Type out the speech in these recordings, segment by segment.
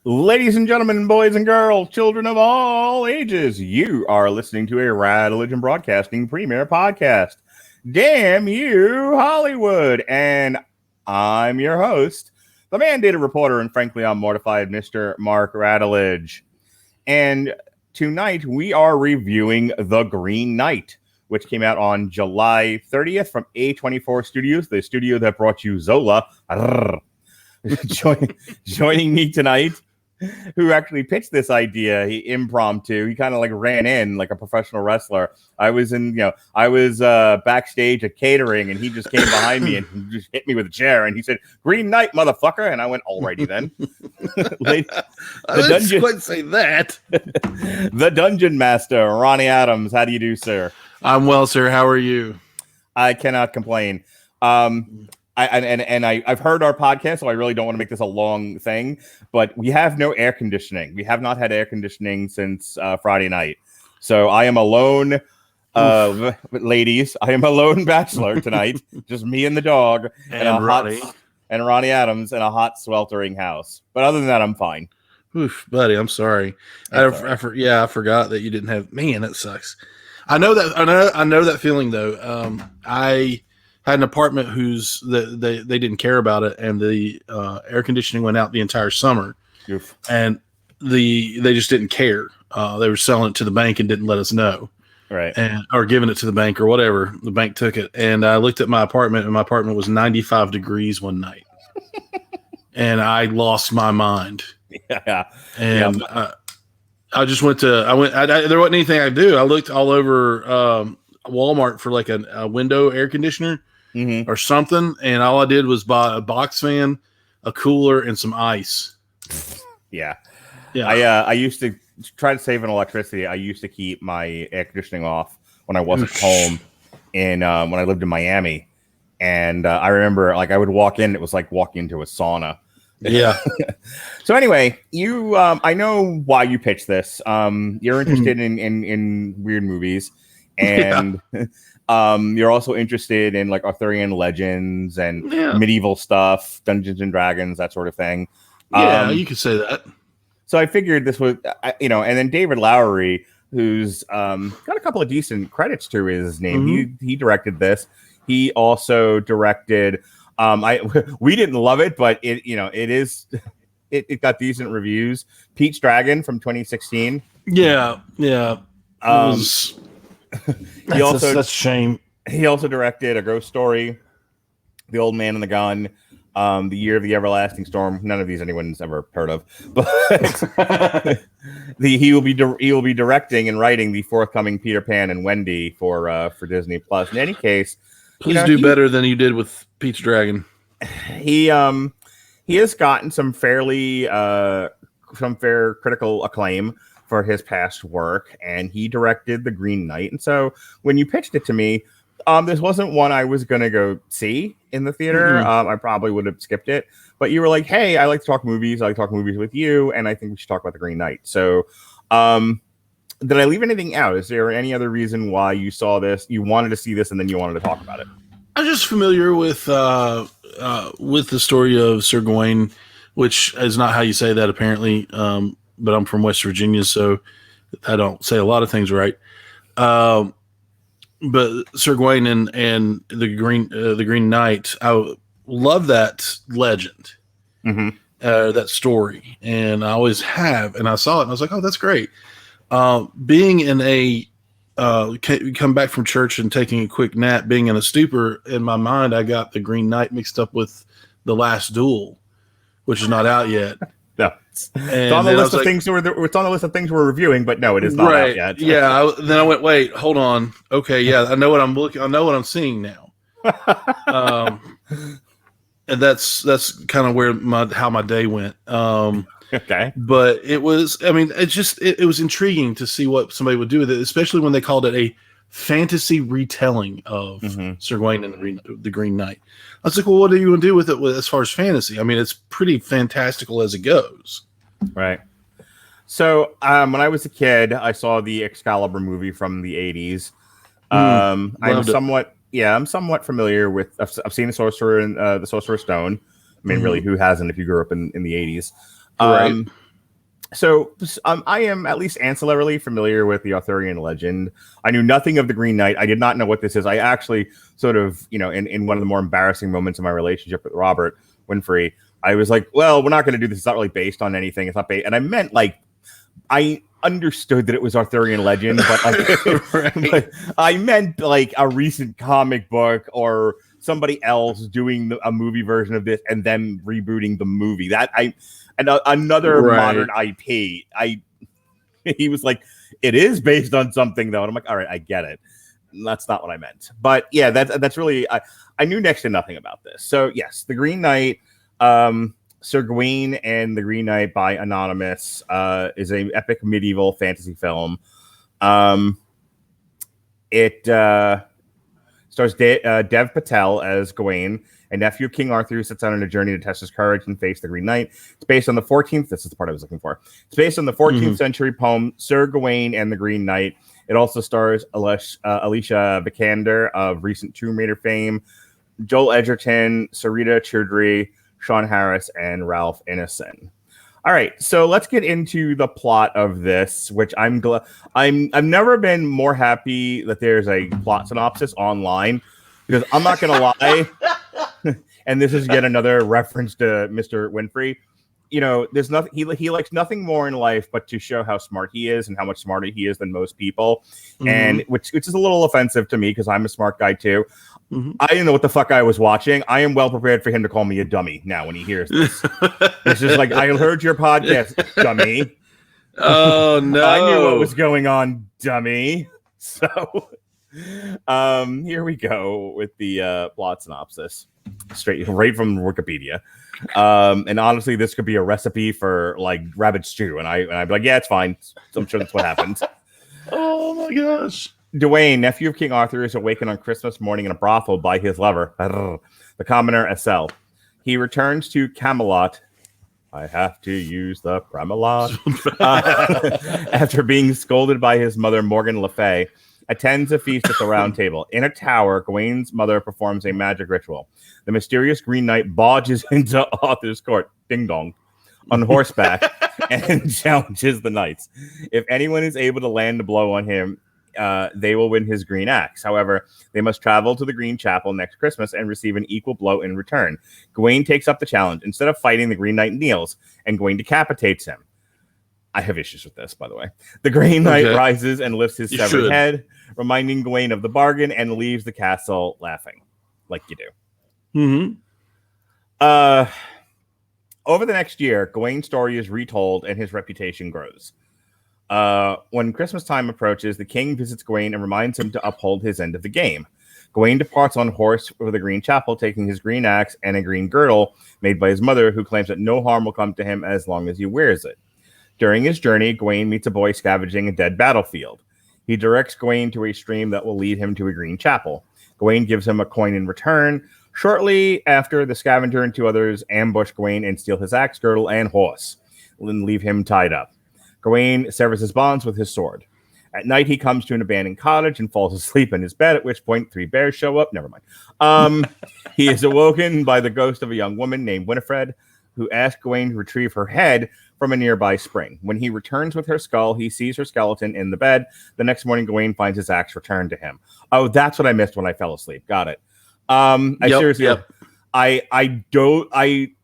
Ladies and gentlemen, boys and girls, children of all ages, you are listening to a Radulich Broadcasting premiere podcast. Damn you, Hollywood! And I'm your host, the mandated reporter, and frankly, I'm mortified, Mr. Mark Radulich. And tonight, we are reviewing The Green Knight, which came out on July 30th from A24 Studios, the studio that brought you Zola. Joining me tonight, who actually pitched this idea, he impromptu. He kind of like ran in like a professional wrestler. I was backstage at catering, and he just came behind me and just hit me with a chair, and he said, "Green Knight, motherfucker!" And I went, "Alrighty then." I didn't quite say that. The Dungeon Master, Ronnie Adams. How do you do, sir? I'm well, sir. How are you? I cannot complain. I've heard our podcast, so I really don't want to make this a long thing, but we have no air conditioning. We have not had air conditioning since Friday night. So I am alone, ladies. I am a lone bachelor tonight. Just me and the dog and Ronnie. And Ronnie Adams in a hot, sweltering house. But other than that, I'm fine. Oof, buddy, I'm sorry. I forgot that you didn't have. Man, that sucks. I know that feeling though. I had an apartment they didn't care about it, and the air conditioning went out the entire summer. Oof. And they just didn't care. They were selling it to the bank and didn't let us know, right? Or giving it to the bank or whatever. The bank took it, and I looked at my apartment, and my apartment was 95 degrees one night, and I lost my mind. Yeah, and I just went. There wasn't anything I could do. I looked all over Walmart for like a window air conditioner. Mm-hmm. Or something, and all I did was buy a box fan, a cooler, and some ice. Yeah. I used to try to save on electricity. I used to keep my air conditioning off when I wasn't home, when I lived in Miami. And I remember, like, I would walk in, it was like walking into a sauna. Yeah. So anyway, you, I know why you pitched this. You're interested in weird movies, and. Yeah. You're also interested in like Arthurian legends and medieval stuff, Dungeons and Dragons, that sort of thing. Yeah, you could say that. So I figured this was, and then David Lowery, who's got a couple of decent credits to his name. Mm-hmm. He directed this. He also directed. We didn't love it, but it got decent reviews. Pete's Dragon from 2016. Yeah. That's a shame. He also directed A Ghost Story, The Old Man and the Gun, The Year of the Everlasting Storm. None of these anyone's ever heard of, but he will be directing and writing the forthcoming Peter Pan and Wendy for Disney Plus. In any case, please do better than you did with Pete's Dragon. He has gotten some fair critical acclaim for his past work, and he directed The Green Knight. And so when you pitched it to me, this wasn't one I was going to go see in the theater. Mm-hmm. I probably would have skipped it, but you were like, "Hey, I like to talk movies. I like to talk movies with you, and I think we should talk about The Green Knight." So did I leave anything out? Is there any other reason why you saw this, you wanted to see this, and then you wanted to talk about it? I'm just familiar with the story of Sir Gawain, which is not how you say that apparently. But I'm from West Virginia, so I don't say a lot of things right. But Sir Gawain and the Green Knight, I love that legend, that story, and I always have. And I saw it, and I was like, "Oh, that's great." Being in a come back from church and taking a quick nap, being in a stupor, in my mind, I got the Green Knight mixed up with The Last Duel, which is not out yet. No, it's on the list of things. It's on the list of things we're reviewing, but no, it is not out yet. Yeah. Then I went, wait, hold on. Okay, yeah, I know what I'm looking. I know what I'm seeing now. And that's kind of where how my day went. Okay, but it was. I mean, it was intriguing to see what somebody would do with it, especially when they called it a fantasy retelling of Sir Gawain and the Green Knight. I was like, well, what do you want to do with it as far as fantasy? I mean, it's pretty fantastical as it goes. Right. So when I was a kid, I saw the Excalibur movie from the 80s. I'm somewhat familiar with. I've seen the Sorcerer's Stone. I mean, really, who hasn't if you grew up in the 80s? Right. So I am at least ancillarily familiar with the Arthurian legend. I knew nothing of the Green Knight. I did not know what this is. I actually sort of, in one of the more embarrassing moments of my relationship with Robert Winfrey, I was like, well, we're not going to do this. It's not really based on anything. It's not based. And I meant I understood that it was Arthurian legend, but Right. but I meant like a recent comic book or somebody else doing a movie version of this and then rebooting the movie. Another Right. modern IP. He was like, it is based on something though, and I'm like, all right, I get it. That's not what I meant, but yeah, that's really I knew next to nothing about this. So yes, the Green Knight, Sir Gawain and the Green Knight by Anonymous is an epic medieval fantasy film. It stars Dev Patel as Gawain, a nephew of King Arthur who sets out on a journey to test his courage and face the Green Knight. It's based on the 14th. This is the part I was looking for. It's based on the 14th century poem Sir Gawain and the Green Knight. It also stars Alicia Vikander of recent Tomb Raider fame, Joel Edgerton, Sarita Choudhury, Sean Harris, and Ralph Ineson. All right, so let's get into the plot of this, which I've never been more happy that there's a plot synopsis online, because I'm not gonna lie, and this is yet another reference to Mr. Winfrey. There's nothing he likes nothing more in life but to show how smart he is and how much smarter he is than most people, and which is a little offensive to me because I'm a smart guy too. I didn't know what the fuck I was watching. I am well prepared for him to call me a dummy now when he hears this. It's just like, I heard your podcast, dummy. Oh, no. I knew what was going on, dummy. So here we go with the plot synopsis. Right from Wikipedia. And honestly, this could be a recipe for like rabbit stew. And I'd be like, yeah, it's fine. So I'm sure that's what happens. Oh, my gosh. Gawain, nephew of King Arthur, is awakened on Christmas morning in a brothel by his lover, the commoner Essel. He returns to Camelot. I have to use the Camelot. After being scolded by his mother, Morgan Le Fay, attends a feast at the Round Table. In a tower, Gawain's mother performs a magic ritual. The mysterious Green Knight barges into Arthur's court, ding dong, on horseback, and challenges the knights. If anyone is able to land a blow on him, they will win his green axe. However, they must travel to the Green Chapel next Christmas and receive an equal blow in return. Gawain takes up the challenge. Instead of fighting, the Green Knight kneels, and Gawain decapitates him. I have issues with this, by the way. The Green Knight rises and lifts his severed head, reminding Gawain of the bargain, and leaves the castle laughing, like you do. Over the next year, Gawain's story is retold, and his reputation grows. When Christmas time approaches, the king visits Gawain and reminds him to uphold his end of the game. Gawain departs on horse for the Green Chapel, taking his green axe and a green girdle made by his mother, who claims that no harm will come to him as long as he wears it. During his journey, Gawain meets a boy scavenging a dead battlefield. He directs Gawain to a stream that will lead him to a Green Chapel. Gawain gives him a coin in return. Shortly after, the scavenger and two others ambush Gawain and steal his axe, girdle, and horse, and leave him tied up. Gawain severs his bonds with his sword. At night, he comes to an abandoned cottage and falls asleep in his bed, at which point 3 bears show up. Never mind. He is awoken by the ghost of a young woman named Winifred, who asks Gawain to retrieve her head from a nearby spring. When he returns with her skull, he sees her skeleton in the bed. The next morning, Gawain finds his axe returned to him. Oh, that's what I missed when I fell asleep. Got it. I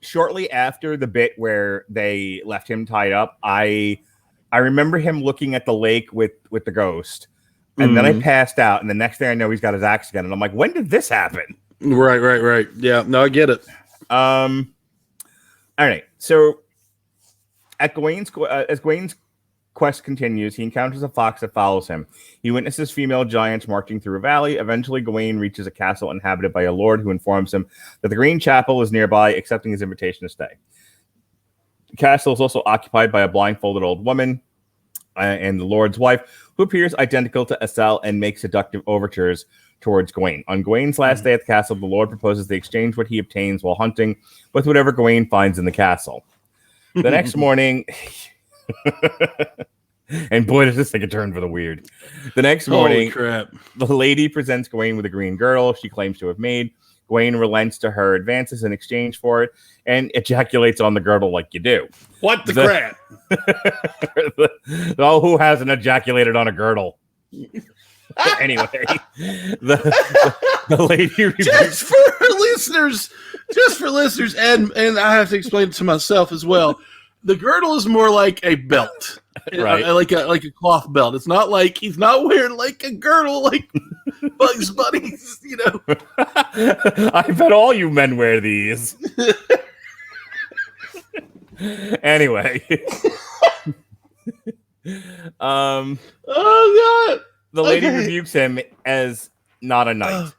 shortly after the bit where they left him tied up, I remember him looking at the lake with the ghost, and then I passed out, and the next thing I know, he's got his axe again, and I'm like, when did this happen? Right. Yeah, no, I get it. All right, so as Gawain's quest continues, he encounters a fox that follows him. He witnesses female giants marching through a valley. Eventually, Gawain reaches a castle inhabited by a lord who informs him that the Green Chapel is nearby, accepting his invitation to stay. The castle is also occupied by a blindfolded old woman and the Lord's wife, who appears identical to Essel and makes seductive overtures towards Gawain. On Gawain's last day at the castle, the Lord proposes they exchange what he obtains while hunting with whatever Gawain finds in the castle. The next morning, and boy, does this take a turn for the weird. The next morning, the lady presents Gawain with a green girdle she claims to have made. Gawain relents to her advances in exchange for it and ejaculates on the girdle like you do. What the crap? Who hasn't ejaculated on a girdle? Anyway, the lady rebukes. Just for listeners, and I have to explain it to myself as well. The girdle is more like a belt, right? Like a cloth belt. It's not like he's not wearing like a girdle like Bugs Bunny's, you know. I bet all you men wear these. Anyway, oh god. The lady rebukes him as not a knight.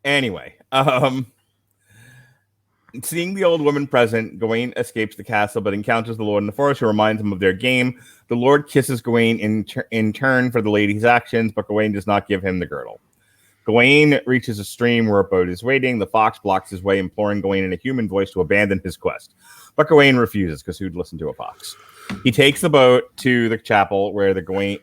Anyway, seeing the old woman present, Gawain escapes the castle but encounters the Lord in the forest, who reminds him of their game. The Lord kisses Gawain in turn for the lady's actions, but Gawain does not give him the girdle. Gawain reaches a stream where a boat is waiting. The fox blocks his way, imploring Gawain in a human voice to abandon his quest. But Gawain refuses, because who'd listen to a fox? He takes the boat to the chapel where the Green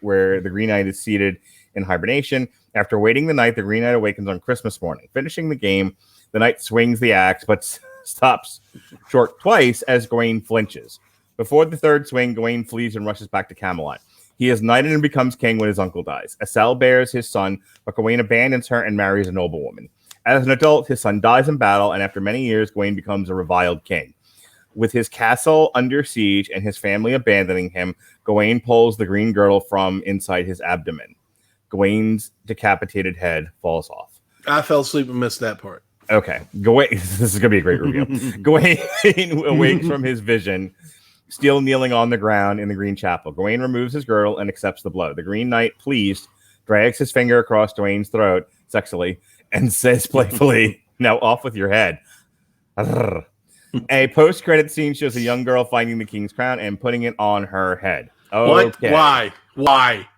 Knight is seated in hibernation. After waiting the night, the Green Knight awakens on Christmas morning. Finishing the game, the knight swings the axe, but stops short twice as Gawain flinches. Before the third swing, Gawain flees and rushes back to Camelot. He is knighted and becomes king when his uncle dies. Estelle bears his son, but Gawain abandons her and marries a noblewoman. As an adult, his son dies in battle, and after many years, Gawain becomes a reviled king. With his castle under siege and his family abandoning him, Gawain pulls the green girdle from inside his abdomen. Gawain's decapitated head falls off. I fell asleep and missed that part. Okay. Gawain, this is going to be a great review. Gawain awakes from his vision, still kneeling on the ground in the green chapel. Gawain removes his girdle and accepts the blow. The Green Knight, pleased, drags his finger across Gawain's throat sexily and says playfully, "Now off with your head." A post-credit scene shows a young girl finding the king's crown and putting it on her head. Okay. What? Why?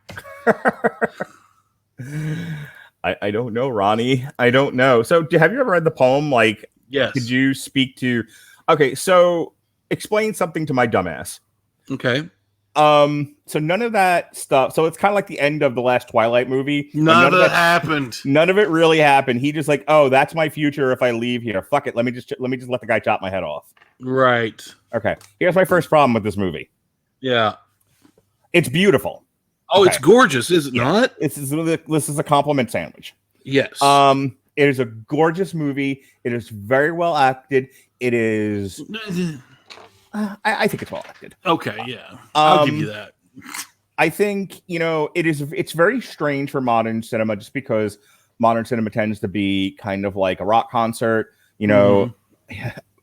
I don't know, Ronnie. I don't know. So, have you ever read the poem? Like, yes. Could you speak to? Okay, so explain something to my dumbass. Okay. So none of that stuff. So it's kind of like the end of the last Twilight movie. None of that happened. None of it really happened. He just like, oh, that's my future if I leave here. Fuck it. Let me just let the guy chop my head off. Right. Okay. Here's my first problem with this movie. Yeah. It's beautiful. Oh, okay. It's gorgeous, is it not? This is a compliment sandwich. Yes. It is a gorgeous movie. It is very well acted. It is. I think it's well acted. Okay, yeah. I'll give you that. I think, it's very strange for modern cinema just because modern cinema tends to be kind of like a rock concert,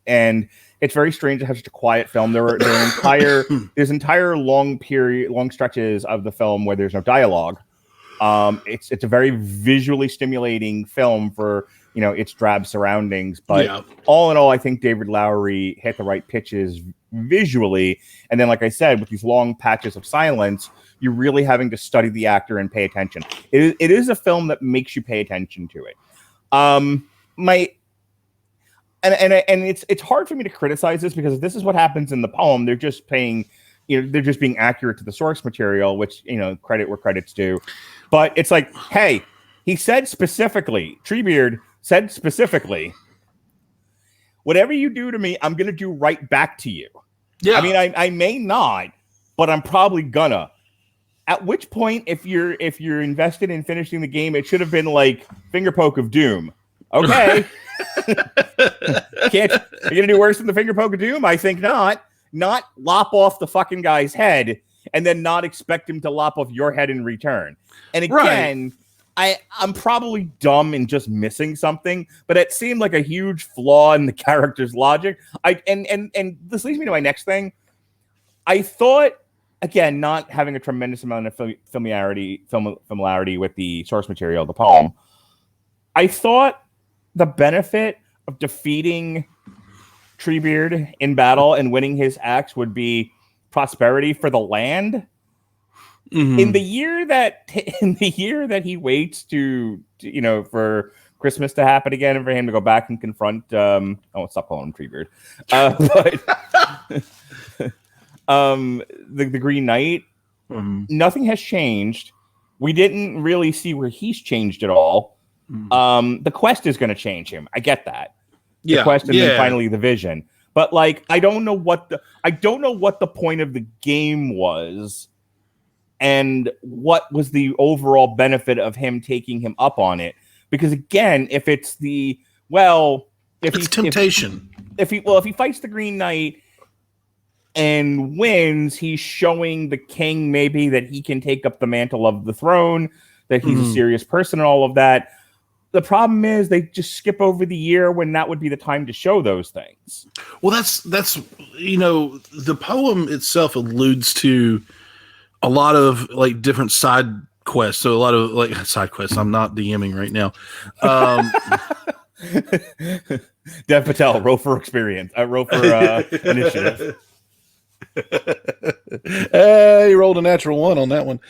and it's very strange to have such a quiet film. There's entire long stretches of the film where there's no dialogue. It's a very visually stimulating film for, its drab surroundings. But all in all, I think David Lowery hit the right pitches visually. And then, like I said, with these long patches of silence, you're really having to study the actor and pay attention. It is a film that makes you pay attention to it. It's hard for me to criticize this because this is what happens in the poem. They're just being accurate to the source material, which, credit where credit's due. But it's like, hey, he said specifically, Treebeard said specifically, whatever you do to me, I'm going to do right back to you. Yeah. I mean, I may not, but I'm probably gonna. At which point, if you're invested in finishing the game, it should have been like finger poke of doom. Okay. Are you gonna do worse than the finger poke of doom? I think not. Not lop off the fucking guy's head and then not expect him to lop off your head in return. And again, I'm probably dumb and just missing something, but it seemed like a huge flaw in the character's logic. And this leads me to my next thing. I thought, again, not having a tremendous amount of familiarity with the source material, the poem, I thought the benefit of defeating Treebeard in battle and winning his axe would be prosperity for the land. Mm-hmm. In the year that he waits to for Christmas to happen again and for him to go back and confront I won't stop calling him Treebeard. The Green Knight, nothing has changed. We didn't really see where he's changed at all. The quest is going to change him. I get that. Yeah, the quest and then finally the vision. But like, I don't know what the point of the game was, and what was the overall benefit of him taking him up on it. Because again, if it's temptation. If he fights the Green Knight and wins, he's showing the king maybe that he can take up the mantle of the throne, that he's a serious person and all of that. The problem is they just skip over the year when that would be the time to show those things. Well, that's the poem itself alludes to a lot of like different side quests. So a lot of like side quests. I'm not DMing right now. Dev Patel, roll for experience. Roll for initiative. He rolled a natural 1 on that one.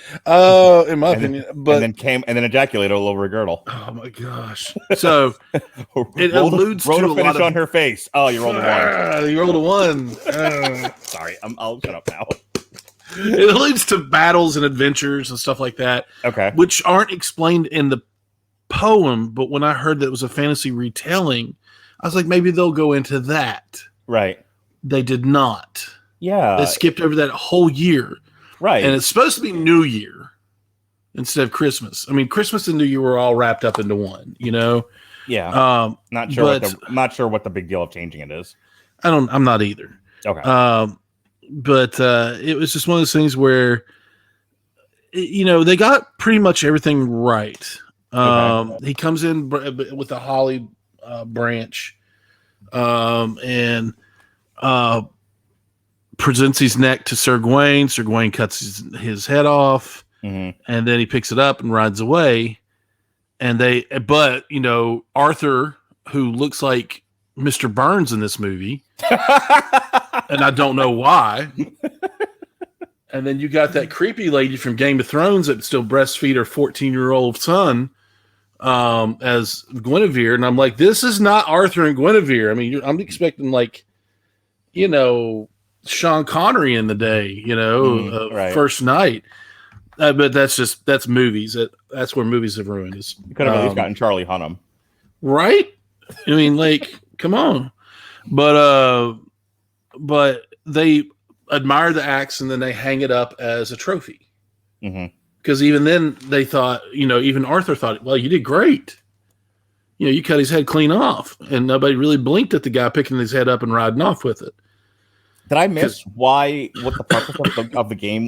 In my opinion, but and then ejaculated all over a girdle. Oh my gosh! So it roll alludes to a finish lot of, on her face. Oh, you rolled a 1. You rolled a 1. Sorry, I'll shut up now. It alludes to battles and adventures and stuff like that. Okay, which aren't explained in the poem. But when I heard that it was a fantasy retelling, I was like, maybe they'll go into that. Right. They did not. Yeah. They skipped over that whole year. Right. And it's supposed to be New Year instead of Christmas. I mean, Christmas and New Year were all wrapped up into one, you know? Yeah. Not sure what the big deal of changing it is. I'm not either. Okay. But it was just one of those things where, they got pretty much everything right. He comes in with a holly branch and presents his neck to Sir Gawain. Sir Gawain cuts his head off, and then he picks it up and rides away. But Arthur, who looks like Mr. Burns in this movie, and I don't know why. And then you got that creepy lady from Game of Thrones that still breastfeed her 14-year-old son as Guinevere, and I'm like, this is not Arthur and Guinevere. I mean, I'm expecting Sean Connery in the day, right. First Night. But that's movies. That's where movies have ruined us. You could have at least gotten Charlie Hunnam. Right? I mean, come on. But they admire the axe and then they hang it up as a trophy. Because even then they thought, even Arthur thought, well, you did great. You cut his head clean off. And nobody really blinked at the guy picking his head up and riding off with it. Did I miss what the purpose of the game?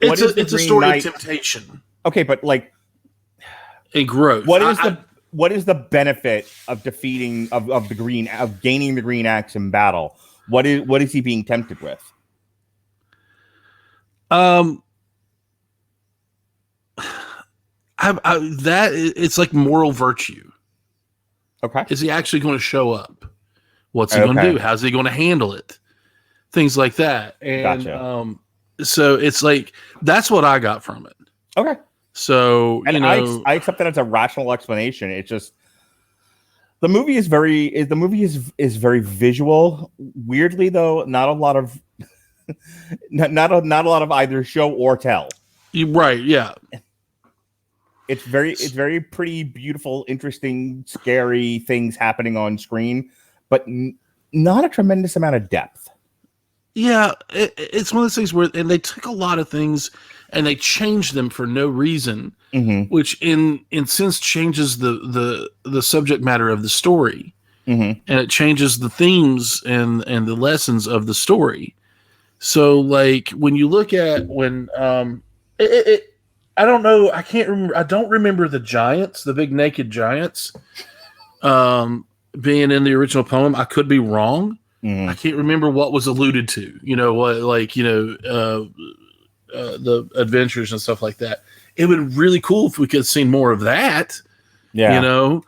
It's a story of temptation. Okay, but a growth. What is the benefit of defeating of gaining the green axe in battle? What is he being tempted with? It's like moral virtue. Okay, is he actually going to show up? What's he going to do? How's he going to handle it? Things like that. And gotcha. So it's like, that's what I got from it. Okay. So, I accept that as a rational explanation. It's just, the movie is very visual. Weirdly though, not a lot of, not a lot of either show or tell. Right. Yeah. It's very pretty, beautiful, interesting, scary things happening on screen, but not a tremendous amount of depth. Yeah, it's one of those things where, and they took a lot of things and they changed them for no reason, which in sense changes the subject matter of the story, and it changes the themes and the lessons of the story. So, when you look at I don't know, I can't remember. I don't remember the giants, the big naked giants. Being in the original poem, I could be wrong. I can't remember what was alluded to. The adventures and stuff like that. It would be really cool if we could have seen more of that. Yeah.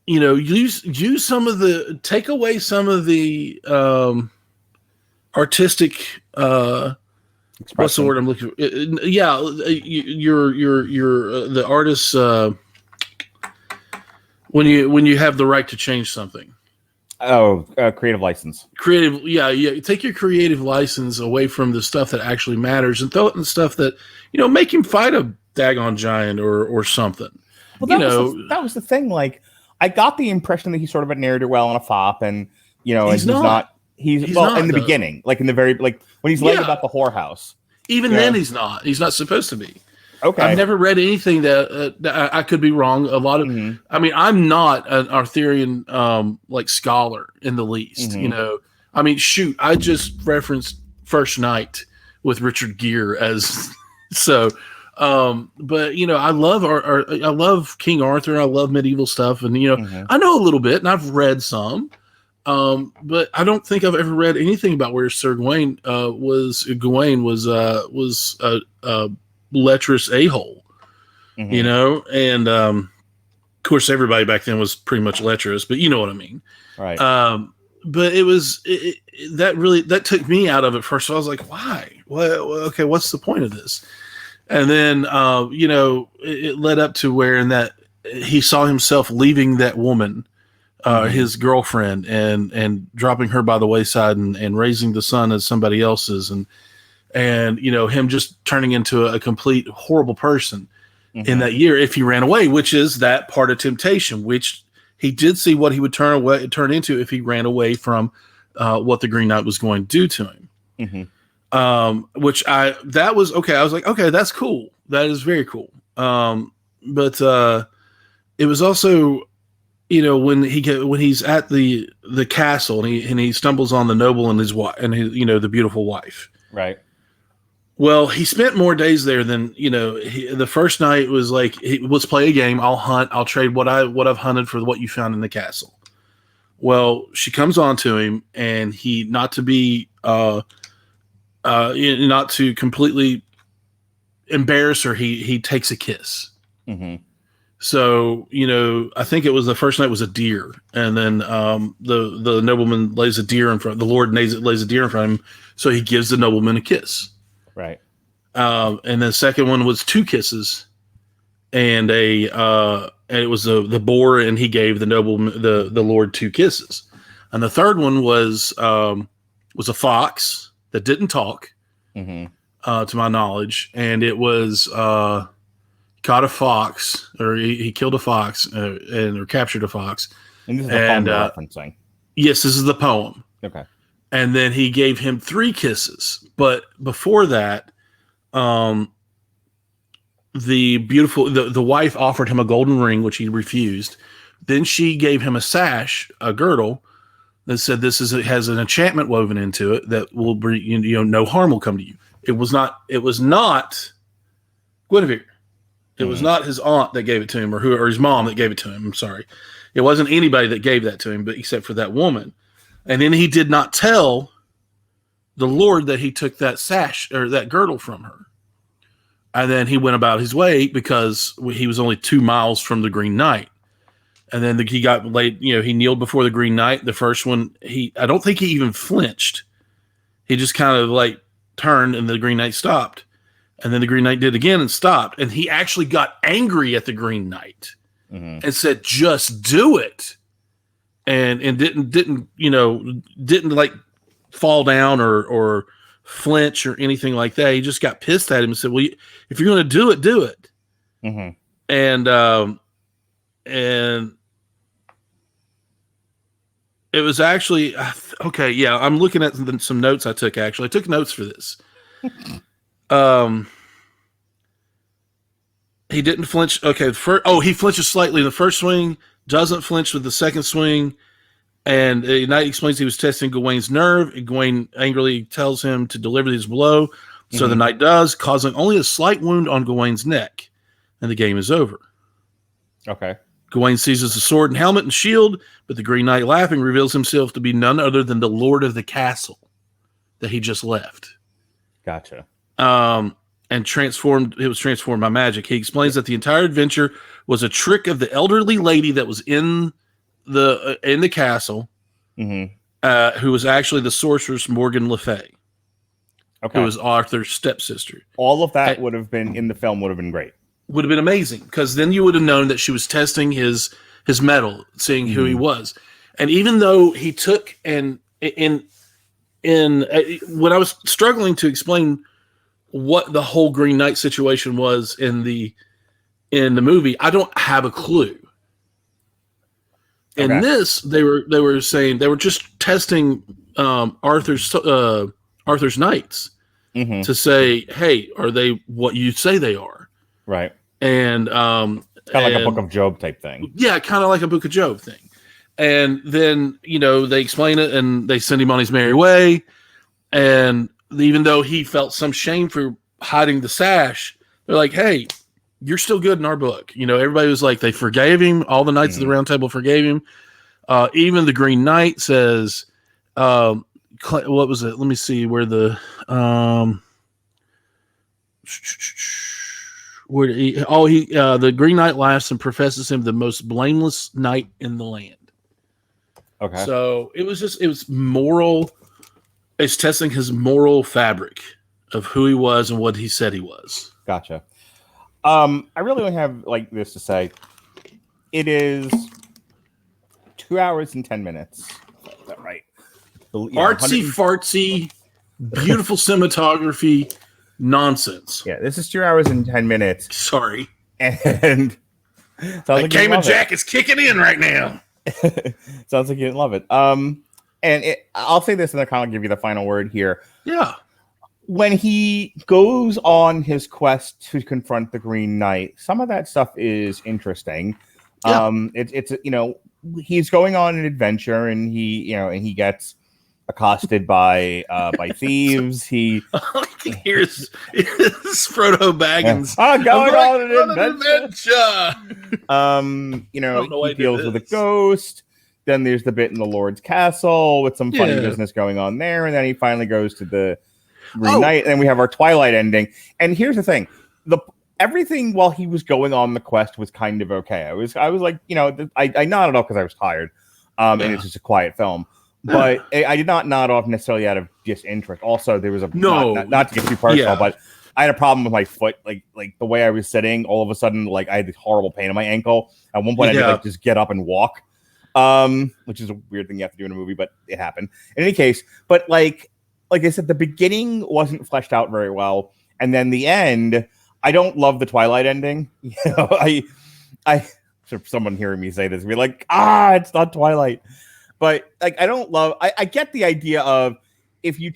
Use some of take away some of the artistic. What's the word I'm looking for? Yeah, you're the artist. When you have the right to change something. Creative license. Yeah. Take your creative license away from the stuff that actually matters and throw it in the stuff that, make him fight a daggone giant or something. Well, that was the thing. Like, I got the impression that he's sort of a ne'er-do-well and a fop, and he's not. He's not, in the beginning, like in the very, like when he's laying about the whorehouse. Even then, he's not. He's not supposed to be. Okay. I've never read anything that I could be wrong. A lot of, I mean, I'm not an Arthurian like scholar in the least. I mean, shoot, I just referenced First Night with Richard Gere as so. But I love I love King Arthur. I love medieval stuff, and I know a little bit, and I've read some. But I don't think I've ever read anything about where Sir Gawain was a lecherous a-hole, and of course everybody back then was pretty much lecherous, but you know what I mean, right? But it was that took me out of it first. So I was like, why? Well, okay, what's the point of this? And then it led up to where in that he saw himself leaving that woman, his girlfriend, and dropping her by the wayside and raising the son as somebody else's, and him just turning into a complete horrible person in that year if he ran away, which is that part of temptation, which he did see what he would turn into if he ran away from what the Green Knight was going to do to him. That was okay. I was like, okay, that's cool. That is very cool. But it was also, when he's at the castle and he stumbles on the noble and his wife and his, the beautiful wife. Right. Well, he spent more days there than, the first night was like, let's play a game. I'll hunt. I'll trade what I've hunted for what you found in the castle. Well, she comes on to him, and he, not to completely embarrass her, he takes a kiss. So, I think it was the first night was a deer, and then the nobleman lays a deer in front. The Lord lays a deer in front of him, so he gives the nobleman a kiss. Right. And the second one was 2 kisses, and it was the boar, and he gave the nobleman the Lord 2 kisses. And the third one was a fox that didn't talk, to my knowledge, and it was caught a fox, or he killed a fox, or captured a fox. And this is the poem you're referencing. Yes, this is the poem. Okay. And then he gave him 3 kisses, but before that, the wife offered him a golden ring, which he refused. Then she gave him a sash, a girdle, that said has an enchantment woven into it that will bring no harm will come to you. It was not Guinevere. It was not his aunt that gave it to him, or his mom that gave it to him. I'm sorry, it wasn't anybody that gave that to him, but except for that woman. And then he did not tell the Lord that he took that sash or that girdle from her. And then he went about his way because he was only 2 miles from the Green Knight. And then he got laid, he kneeled before the Green Knight. The first one, I don't think he even flinched. He just kind of like turned, and the Green Knight stopped. And then the Green Knight did again and stopped. And he actually got angry at the Green Knight and said, "Just do it." And didn't like fall down or flinch or anything like that. He just got pissed at him and said, "Well, if you're going to do it, do it." And it was actually okay. Yeah, I'm looking at some notes I took. Actually, I took notes for this. He didn't flinch. Okay, he flinches slightly in the first swing. Doesn't flinch with the second swing. And the knight explains he was testing Gawain's nerve. And Gawain angrily tells him to deliver his blow. So the knight does, causing only a slight wound on Gawain's neck. And the game is over. Okay. Gawain seizes the sword and helmet and shield, but the Green Knight, laughing, reveals himself to be none other than the Lord of the castle that he just left. Gotcha. And it was transformed by magic. He explains that the entire adventure was a trick of the elderly lady that was in the castle, who was actually the sorceress Morgan Le Fay, who was Arthur's stepsister. All of that would have been in the film. Would have been great. Would have been amazing, because then you would have known that she was testing his mettle, seeing who he was. And even though he took when I was struggling to explain what the whole Green Knight situation was in the movie, I don't have a clue. In this, they were saying they were just testing Arthur's knights to say, hey, are they what you say they are? Right. And kind of like a Book of Job type thing. Yeah, kind of like a Book of Job thing. And then, they explain it and they send him on his merry way. And even though he felt some shame for hiding the sash, they're like, hey, you're still good in our book. Everybody was like, they forgave him. All the Knights of the Round Table forgave him. Even the Green Knight says, what was it? Let me see where the, the Green Knight laughs and professes him the most blameless knight in the land. Okay. So it was moral. It's testing his moral fabric of who he was and what he said he was. Gotcha. I really only have like this to say. It is 2 hours and 10 minutes. Is that right? Artsy fartsy, beautiful cinematography, nonsense. Yeah, this is 2 hours and 10 minutes. Sorry. And the Cayman Jack is kicking in right now. Sounds like you didn't love it. I'll say this and then kind of give you the final word here. Yeah. When he goes on his quest to confront the Green Knight, some of that stuff is interesting. Yeah. It's he's going on an adventure and he gets accosted by thieves. Here's Frodo Baggins. I'm going on an adventure. He deals with a ghost. Then there's the bit in the Lord's castle with some funny business going on there, and then he finally goes to the Green Knight, and then we have our Twilight ending. And here's the thing: everything while he was going on the quest was kind of okay. I was like, I nodded off because I was tired, and it's just a quiet film. But I did not nod off necessarily out of disinterest. Also, there was not to get too personal, but I had a problem with my foot, like the way I was sitting. All of a sudden, like I had this horrible pain in my ankle. At one point, I had to just get up and walk, which is a weird thing you have to do in a movie, but it happened. In any case, but like I said, the beginning wasn't fleshed out very well, and then the end. I don't love the Twilight ending. I someone hearing me say this be like, it's not Twilight. But like, I don't love. I get the idea of if you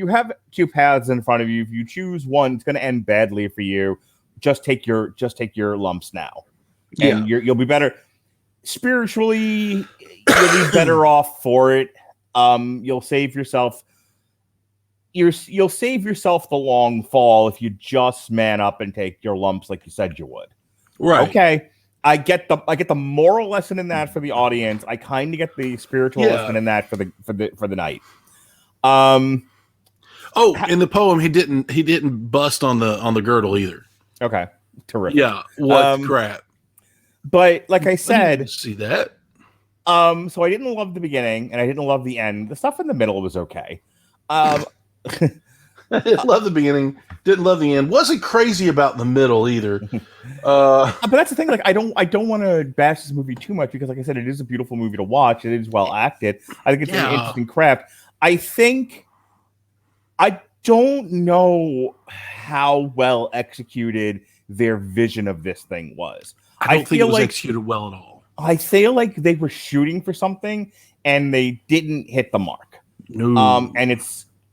have two paths in front of you. If you choose one, it's going to end badly for you. Just take your lumps now, and you'll be better spiritually. You'll be better off for it. You'll save yourself. You'll save yourself the long fall if you just man up and take your lumps like you said you would. Right? Okay. I get the moral lesson in that for the audience. I kind of get the spiritual lesson in that for the night. In the poem he didn't bust on the girdle either. Okay, terrific. Yeah, what crap. But like I said, see that. So I didn't love the beginning and I didn't love the end. The stuff in the middle was okay. I didn't love the beginning, didn't love the end. Wasn't crazy about the middle either. But that's the thing. Like, I don't want to bash this movie too much because, like I said, it is a beautiful movie to watch. It is well acted. I think it's an interesting craft. I don't know how well executed their vision of this thing was. I don't think it was executed well at all. I feel like they were shooting for something and they didn't hit the mark. No.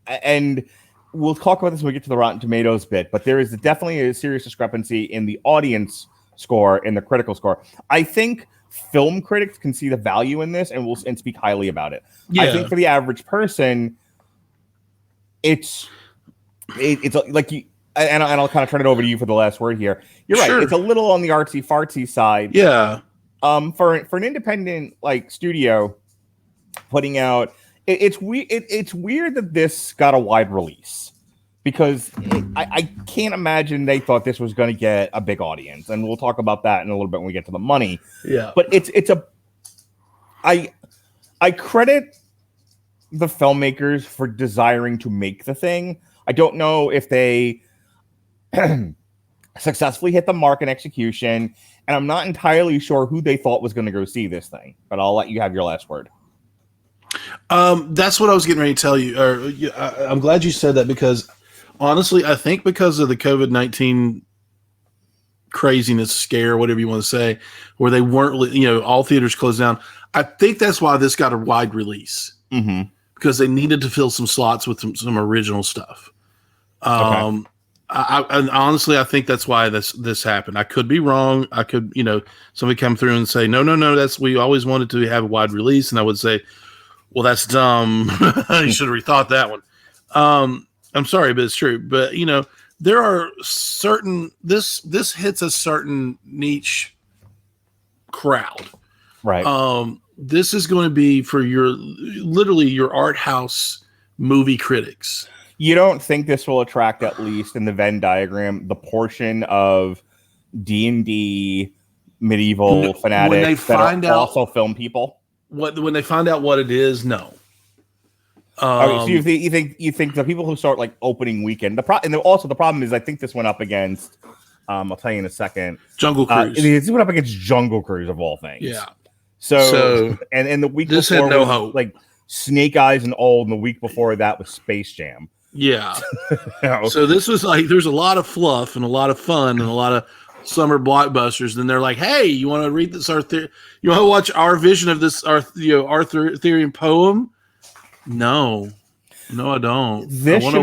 And we'll talk about this when we get to the Rotten Tomatoes bit, but there is definitely a serious discrepancy in the audience score and the critical score. I think film critics can see the value in this and speak highly about it. Yeah. I think for the average person, it's like you, and I'll kind of turn it over to you for the last word here. You're right. It's a little on the artsy fartsy side. Yeah. For an independent like studio putting out. It's weird that this got a wide release because I can't imagine they thought this was going to get a big audience, and we'll talk about that in a little bit when we get to the money. Yeah, but I credit the filmmakers for desiring to make the thing. I don't know if they successfully hit the mark in execution, and I'm not entirely sure who they thought was going to go see this thing. But I'll let you have your last word. That's what I was getting ready to tell you. I'm glad you said that because Honestly, I think because of the COVID-19 craziness scare, whatever you want to say, where they weren't, all theaters closed down. I think that's why this got a wide release, because they needed to fill some slots with some original stuff. Okay. And honestly, I think that's why this happened. I could be wrong. I could, somebody come through and say, no, we always wanted to have a wide release. And I would say, well, that's dumb. You should have rethought that one. I'm sorry, but it's true. But, there are certain, this hits a certain niche crowd. Right. This is going to be for literally your art house movie critics. You don't think this will attract, at least in the Venn diagram, the portion of D&D medieval fanatics that are also film people? When they find out what it is, no. Okay, so you think the people who start like opening weekend, the problem is I think this went up against I'll tell you in a second. Jungle Cruise. It went up against Jungle Cruise of all things. Yeah. So and the week this before had no was hope. Like Snake Eyes and Old, and the week before that was Space Jam. Yeah. So this was like there's a lot of fluff and a lot of fun and a lot of summer blockbusters. Then they're like, "Hey, you want to read this? You want to watch our vision of this Arthurian poem?" No, I don't. I want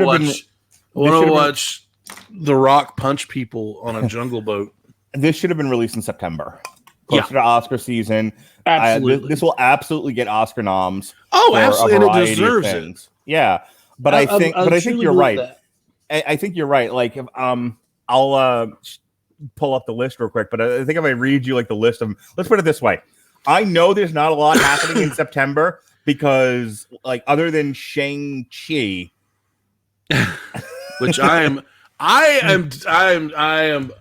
to watch The Rock punch people on a jungle boat. This should have been released in September, closer to Oscar season. Absolutely, this will absolutely get Oscar noms. Oh, absolutely, and it deserves it. Yeah, but I think you're right. I think you're right. Like, I'll pull up the list real quick, but I think if I read you like the list of, let's put it this way. I know there's not a lot happening in September because, like, other than Shang-Chi, which I am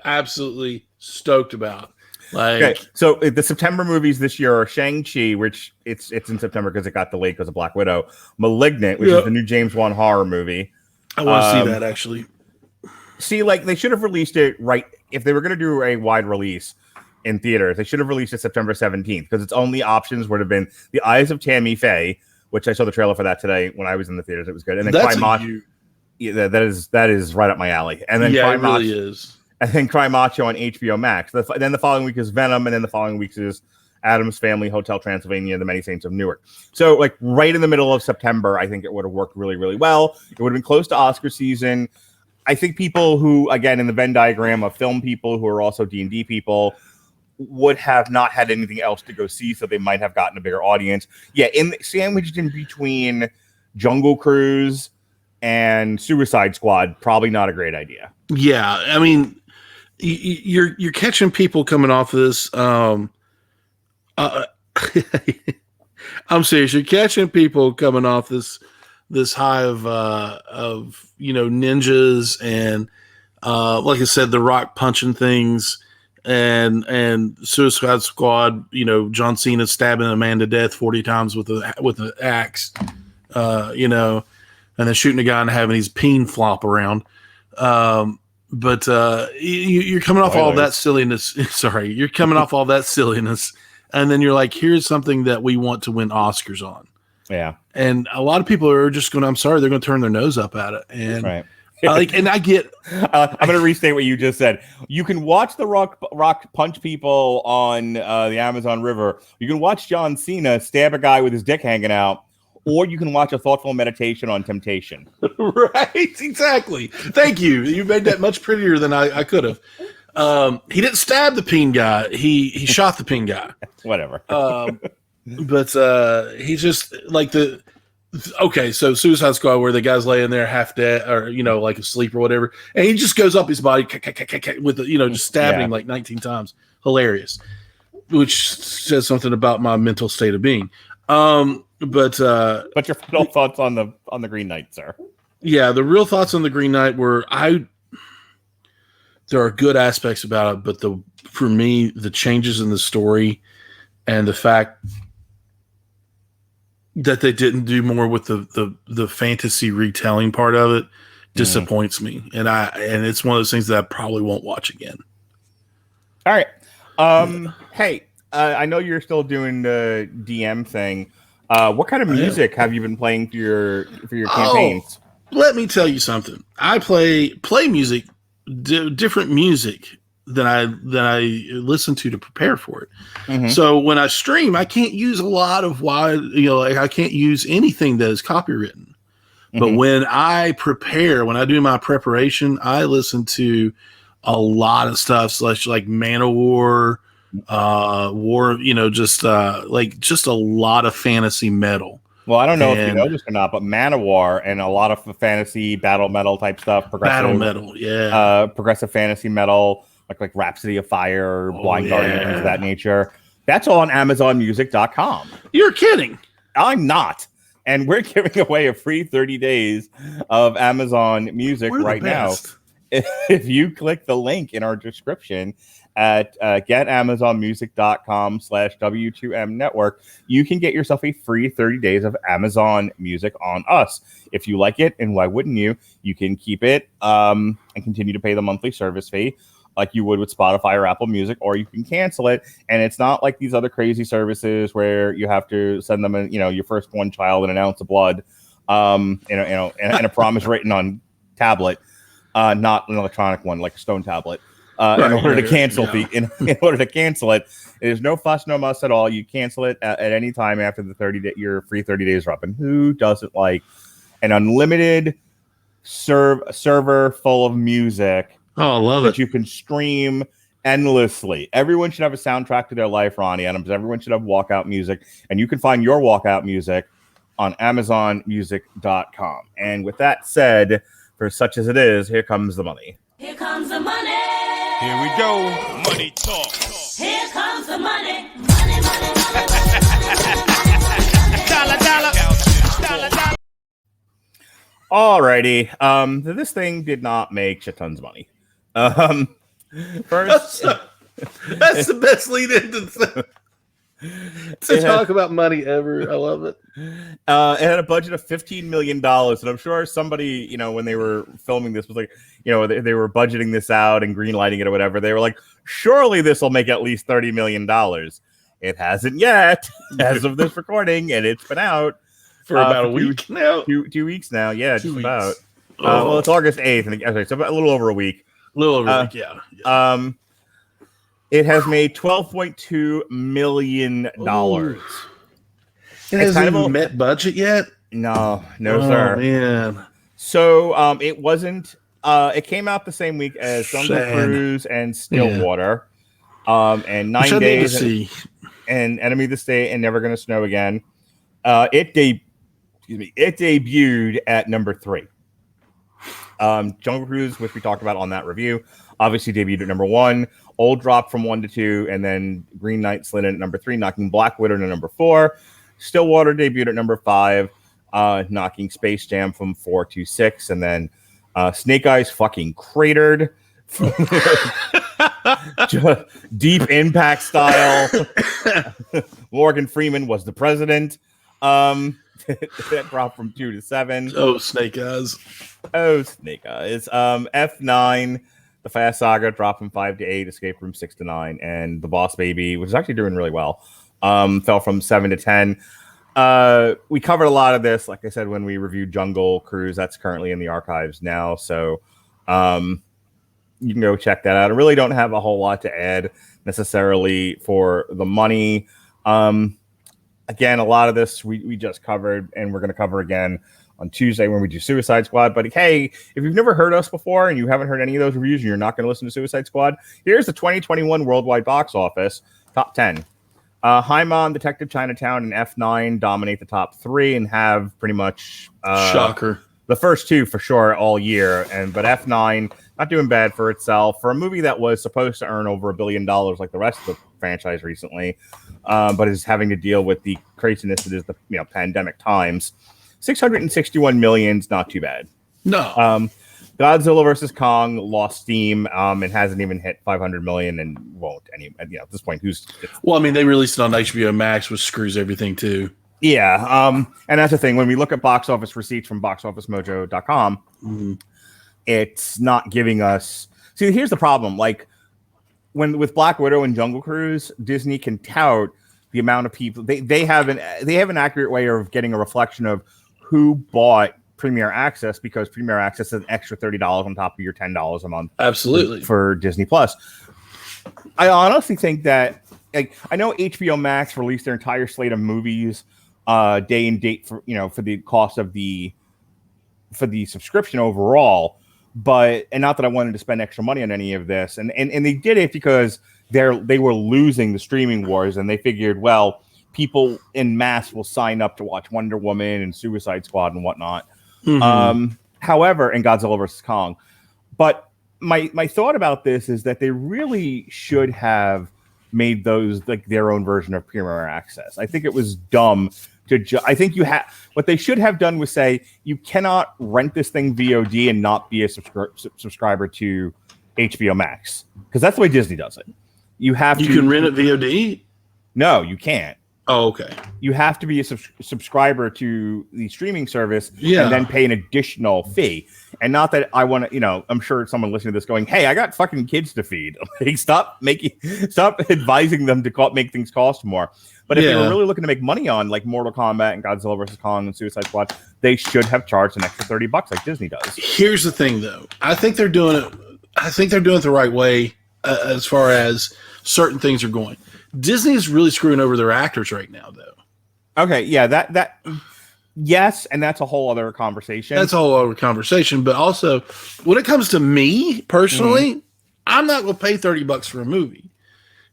absolutely stoked about. Like, okay, so the September movies this year are Shang-Chi, which it's in September because it got delayed because of Black Widow. Malignant, which is the new James Wan horror movie. I want to see that, actually. See, like, they should have released it right. If they were going to do a wide release in theaters, they should have released it September 17th, because its only options would have been The Eyes of Tammy Faye, which I saw the trailer for that today when I was in the theaters. It was good. And then Cry Macho. Yeah, that is right up my alley. And then it really is. And then Cry Macho on HBO Max. Then the following week is Venom, and then the following week is Addams Family, Hotel Transylvania, The Many Saints of Newark. So, like, right in the middle of September, I think it would have worked really, really well. It would have been close to Oscar season. I think people who, again, in the Venn diagram of film people who are also D&D people, would have not had anything else to go see, so they might have gotten a bigger audience. Yeah, sandwiched in between Jungle Cruise and Suicide Squad, probably not a great idea. Yeah, I mean, you're catching people coming off of this. I'm serious. You're catching people coming off this high of ninjas and like I said, The Rock punching things and Suicide Squad. John Cena stabbing a man to death 40 times with an axe. And then shooting a guy and having his peen flop around. But you're coming off all that silliness. Sorry, you're coming off all that silliness, and then you're like, here's something that we want to win Oscars on. Yeah, and a lot of people are just going. I'm sorry, they're going to turn their nose up at it. And right. And I get. I'm going to restate what you just said. You can watch The Rock punch people on the Amazon River. You can watch John Cena stab a guy with his dick hanging out. Or you can watch a thoughtful meditation on temptation. Right, exactly. Thank you. You made that much prettier than I could have. He didn't stab the peen guy. He shot the peen guy. Whatever. But he just like so Suicide Squad where the guy's laying there half dead or like asleep or whatever, and he just goes up his body with just stabbing him like 19 times. Hilarious, which says something about my mental state of being. But your final thoughts on the Green Knight, sir? Yeah, the real thoughts on the Green Knight were there are good aspects about it, but for me the changes in the story and the fact that they didn't do more with the fantasy retelling part of it disappoints me, and it's one of those things that I probably won't watch again. All right, hey, I know you're still doing the DM thing. What kind of music have you been playing for your campaigns? let me tell you something. I play music, different music than I listen to prepare for it. Mm-hmm. So when I stream, I can't use a lot of I can't use anything that is copywritten. But when I prepare, when I do my preparation, I listen to a lot of stuff, like Manowar, War, just a lot of fantasy metal. Well, I don't know if you know this or not, but Manowar and a lot of fantasy battle metal type stuff, Battle metal, yeah, progressive fantasy metal, like Rhapsody of Fire, Blind Guardian, things of that nature. That's all on AmazonMusic.com. You're kidding? I'm not. And we're giving away a free 30 days of Amazon Music right now. If you click the link in our description at getamazonmusic.com/W2M network, you can get yourself a free 30 days of Amazon Music on us. If you like it, and why wouldn't you, you can keep it and continue to pay the monthly service fee like you would with Spotify or Apple Music, or you can cancel it. And it's not like these other crazy services where you have to send them, your firstborn child an ounce of blood, and a promise written on tablet, not an electronic one like a stone tablet. In order to cancel in order to cancel it, there's no fuss, no muss at all. You cancel it at any time after the your free 30 days are up. And who doesn't like an unlimited server full of music? Oh, I love it. You can stream endlessly. Everyone should have a soundtrack to their life, Ronnie Adams. Everyone should have walkout music, and you can find your walkout music on AmazonMusic.com. And with that said, for such as it is, here comes the money. Here comes the money. Here we go. Money talk. Here comes the money. Money, money, money, Dollar, dollar. Dollar, dollar. Alrighty. This thing did not make shit tons of money. First, that's the best lead in to talk about money ever. I love it. It had a budget of $15 million, and I'm sure somebody, when they were filming this, was like, they were budgeting this out and greenlighting it or whatever. They were like, surely this will make at least $30 million. It hasn't yet, as of this recording, and it's been out for about a week now. 2 weeks now, yeah, just about. Well, it's August 8th, so about a little over a week. A little over a week, yeah. It has made $12.2 million. It hasn't even met budget yet? No, sir. Man. So it wasn't. It came out the same week as Jungle Cruise and Stillwater, and 9 Days and Enemy of the State and Never Gonna Snow Again. It debuted at number 3. Jungle Cruise, which we talked about on that review, obviously debuted at number 1. Old dropped from 1 to 2, and then Green Knight slid in at number 3, knocking Black Widow to number 4. Stillwater debuted at number 5, knocking Space Jam from 4 to 6, and then Snake Eyes fucking cratered. Deep Impact style. Morgan Freeman was the president. That dropped from 2 to 7. Oh, Snake Eyes. F9, The Fast Saga, dropped from 5 to 8. Escape Room 6 to 9. And The Boss Baby, which is actually doing really well, fell from 7 to 10. We covered a lot of this, like I said, when we reviewed Jungle Cruise. That's currently in the archives now. So you can go check that out. I really don't have a whole lot to add necessarily for the money. Again, a lot of this we just covered, and we're going to cover again on Tuesday when we do Suicide Squad. But hey, if you've never heard us before and you haven't heard any of those reviews and you're not going to listen to Suicide Squad, here's the 2021 worldwide box office top 10. Haimon, Detective Chinatown, and F9 dominate the top 3 and have pretty much shocker the first 2 for sure all year. But F9 not doing bad for itself for a movie that was supposed to earn over $1 billion like the rest of the franchise recently, but is having to deal with the craziness that is the pandemic times. 661 million is not too bad. No. Godzilla versus Kong lost steam and hasn't even hit 500 million and won't at this point. Well, I mean, they released it on HBO Max, which screws everything too. Yeah. And that's the thing. When we look at box office receipts from boxofficemojo.com, it's not giving us. See, here's the problem. Like with Black Widow and Jungle Cruise, Disney can tout the amount of people they have an accurate way of getting a reflection of who bought Premier Access, because Premier Access is an extra $30 on top of your $10 a month. Absolutely. For Disney Plus. I honestly think that, like, I know HBO Max released their entire slate of movies day and date for the cost of the subscription overall, and not that I wanted to spend extra money on any of this, and they did it because they were losing the streaming wars, and they figured, well, people in mass will sign up to watch Wonder Woman and Suicide Squad and whatnot. However, and Godzilla vs. Kong. But my thought about this is that they really should have made those like their own version of Premier Access. I think it was dumb to I think what they should have done was say, you cannot rent this thing VOD and not be a subscriber to HBO Max, because that's the way Disney does it. You can rent it VOD? No, you can't. Oh, okay. You have to be a subscriber to the streaming service and then pay an additional fee. And not that I want to, I'm sure someone listening to this going, hey, I got fucking kids to feed. Like, stop advising them to make things cost more. But if they were really looking to make money on like Mortal Kombat and Godzilla vs. Kong and Suicide Squad, they should have charged an extra $30 like Disney does. Here's the thing, though. I think they're doing it the right way as far as certain things are going. Disney is really screwing over their actors right now, though. Okay, yeah, that yes, and that's a whole other conversation. But also, when it comes to me personally, I'm not going to pay $30 for a movie.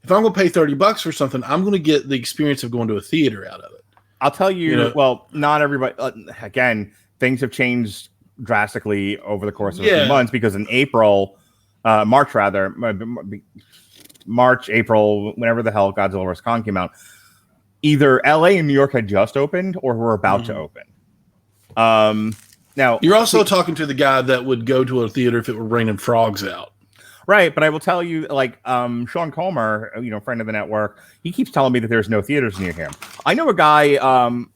If I'm going to pay $30 for something, I'm going to get the experience of going to a theater out of it. I'll tell you, well, not everybody. Again, things have changed drastically over the course of a few months, because in March, April, whenever the hell Godzilla vs. Kong came out, either LA and New York had just opened or were about to open. Now you're also talking to the guy that would go to a theater if it were raining frogs out. Right, but I will tell you, like, Sean Comer, friend of the network, he keeps telling me that there's no theaters near him. I know a guy,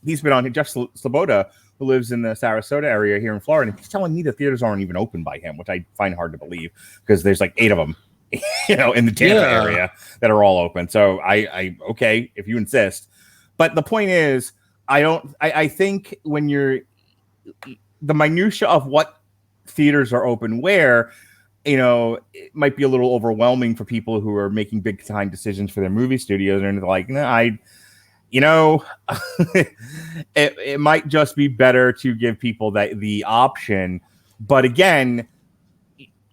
he's been on, Jeff Sloboda, who lives in the Sarasota area here in Florida, and he's telling me the theaters aren't even open by him, which I find hard to believe, because there's like 8 of them, in the Tampa area that are all open. So I okay, if you insist. But the point is, I think when you're the minutia of what theaters are open where, it might be a little overwhelming for people who are making big time decisions for their movie studios, and they're like, it might just be better to give people the option. But again,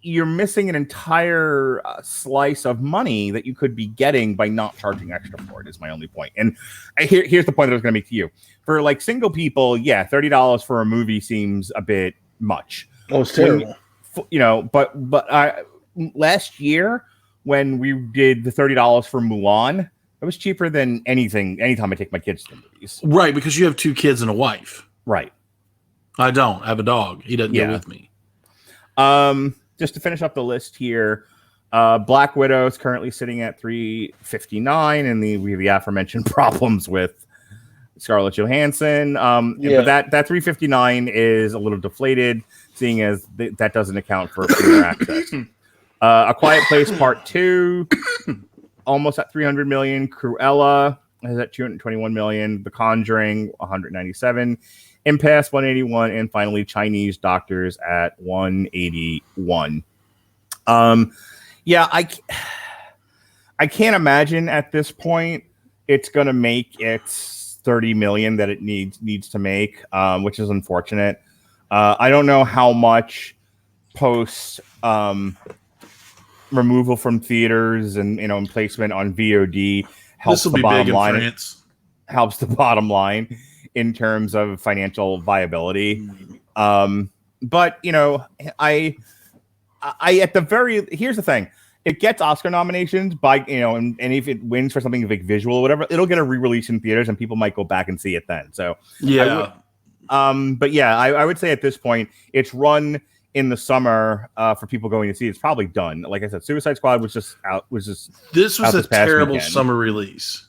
you're missing an entire slice of money that you could be getting by not charging extra for it, is my only point. And here's the point that I was going to make to you. For like single people, $30 for a movie seems a bit much. Oh, it's terrible. But last year when we did the $30 for Mulan, it was cheaper than anytime I take my kids to the movies. Right, because you have 2 kids and a wife. Right. I don't. I have a dog. He doesn't go with me. Just to finish up the list here, Black Widow is currently sitting at $359, and we have the aforementioned problems with Scarlett Johansson. But that $359 is a little deflated, seeing as that doesn't account for Premier Access. A Quiet Place Part 2, almost at $300 million. Cruella is at $221 million. The Conjuring, $197. Impasse, $181, and finally Chinese Doctors at $181. I can't imagine at this point it's going to make its $30 million that it needs to make, which is unfortunate. I don't know how much post removal from theaters and placement on VOD helps the bottom line. Helps the bottom line in terms of financial viability. But I at the very, here's the thing. It gets Oscar nominations by, and if it wins for something like visual or whatever, it'll get a re-release in theaters and people might go back and see it then. So I would say at this point it's run in the summer for people going to see. It's probably done. Like I said, Suicide Squad was just out. This was a terrible summer release.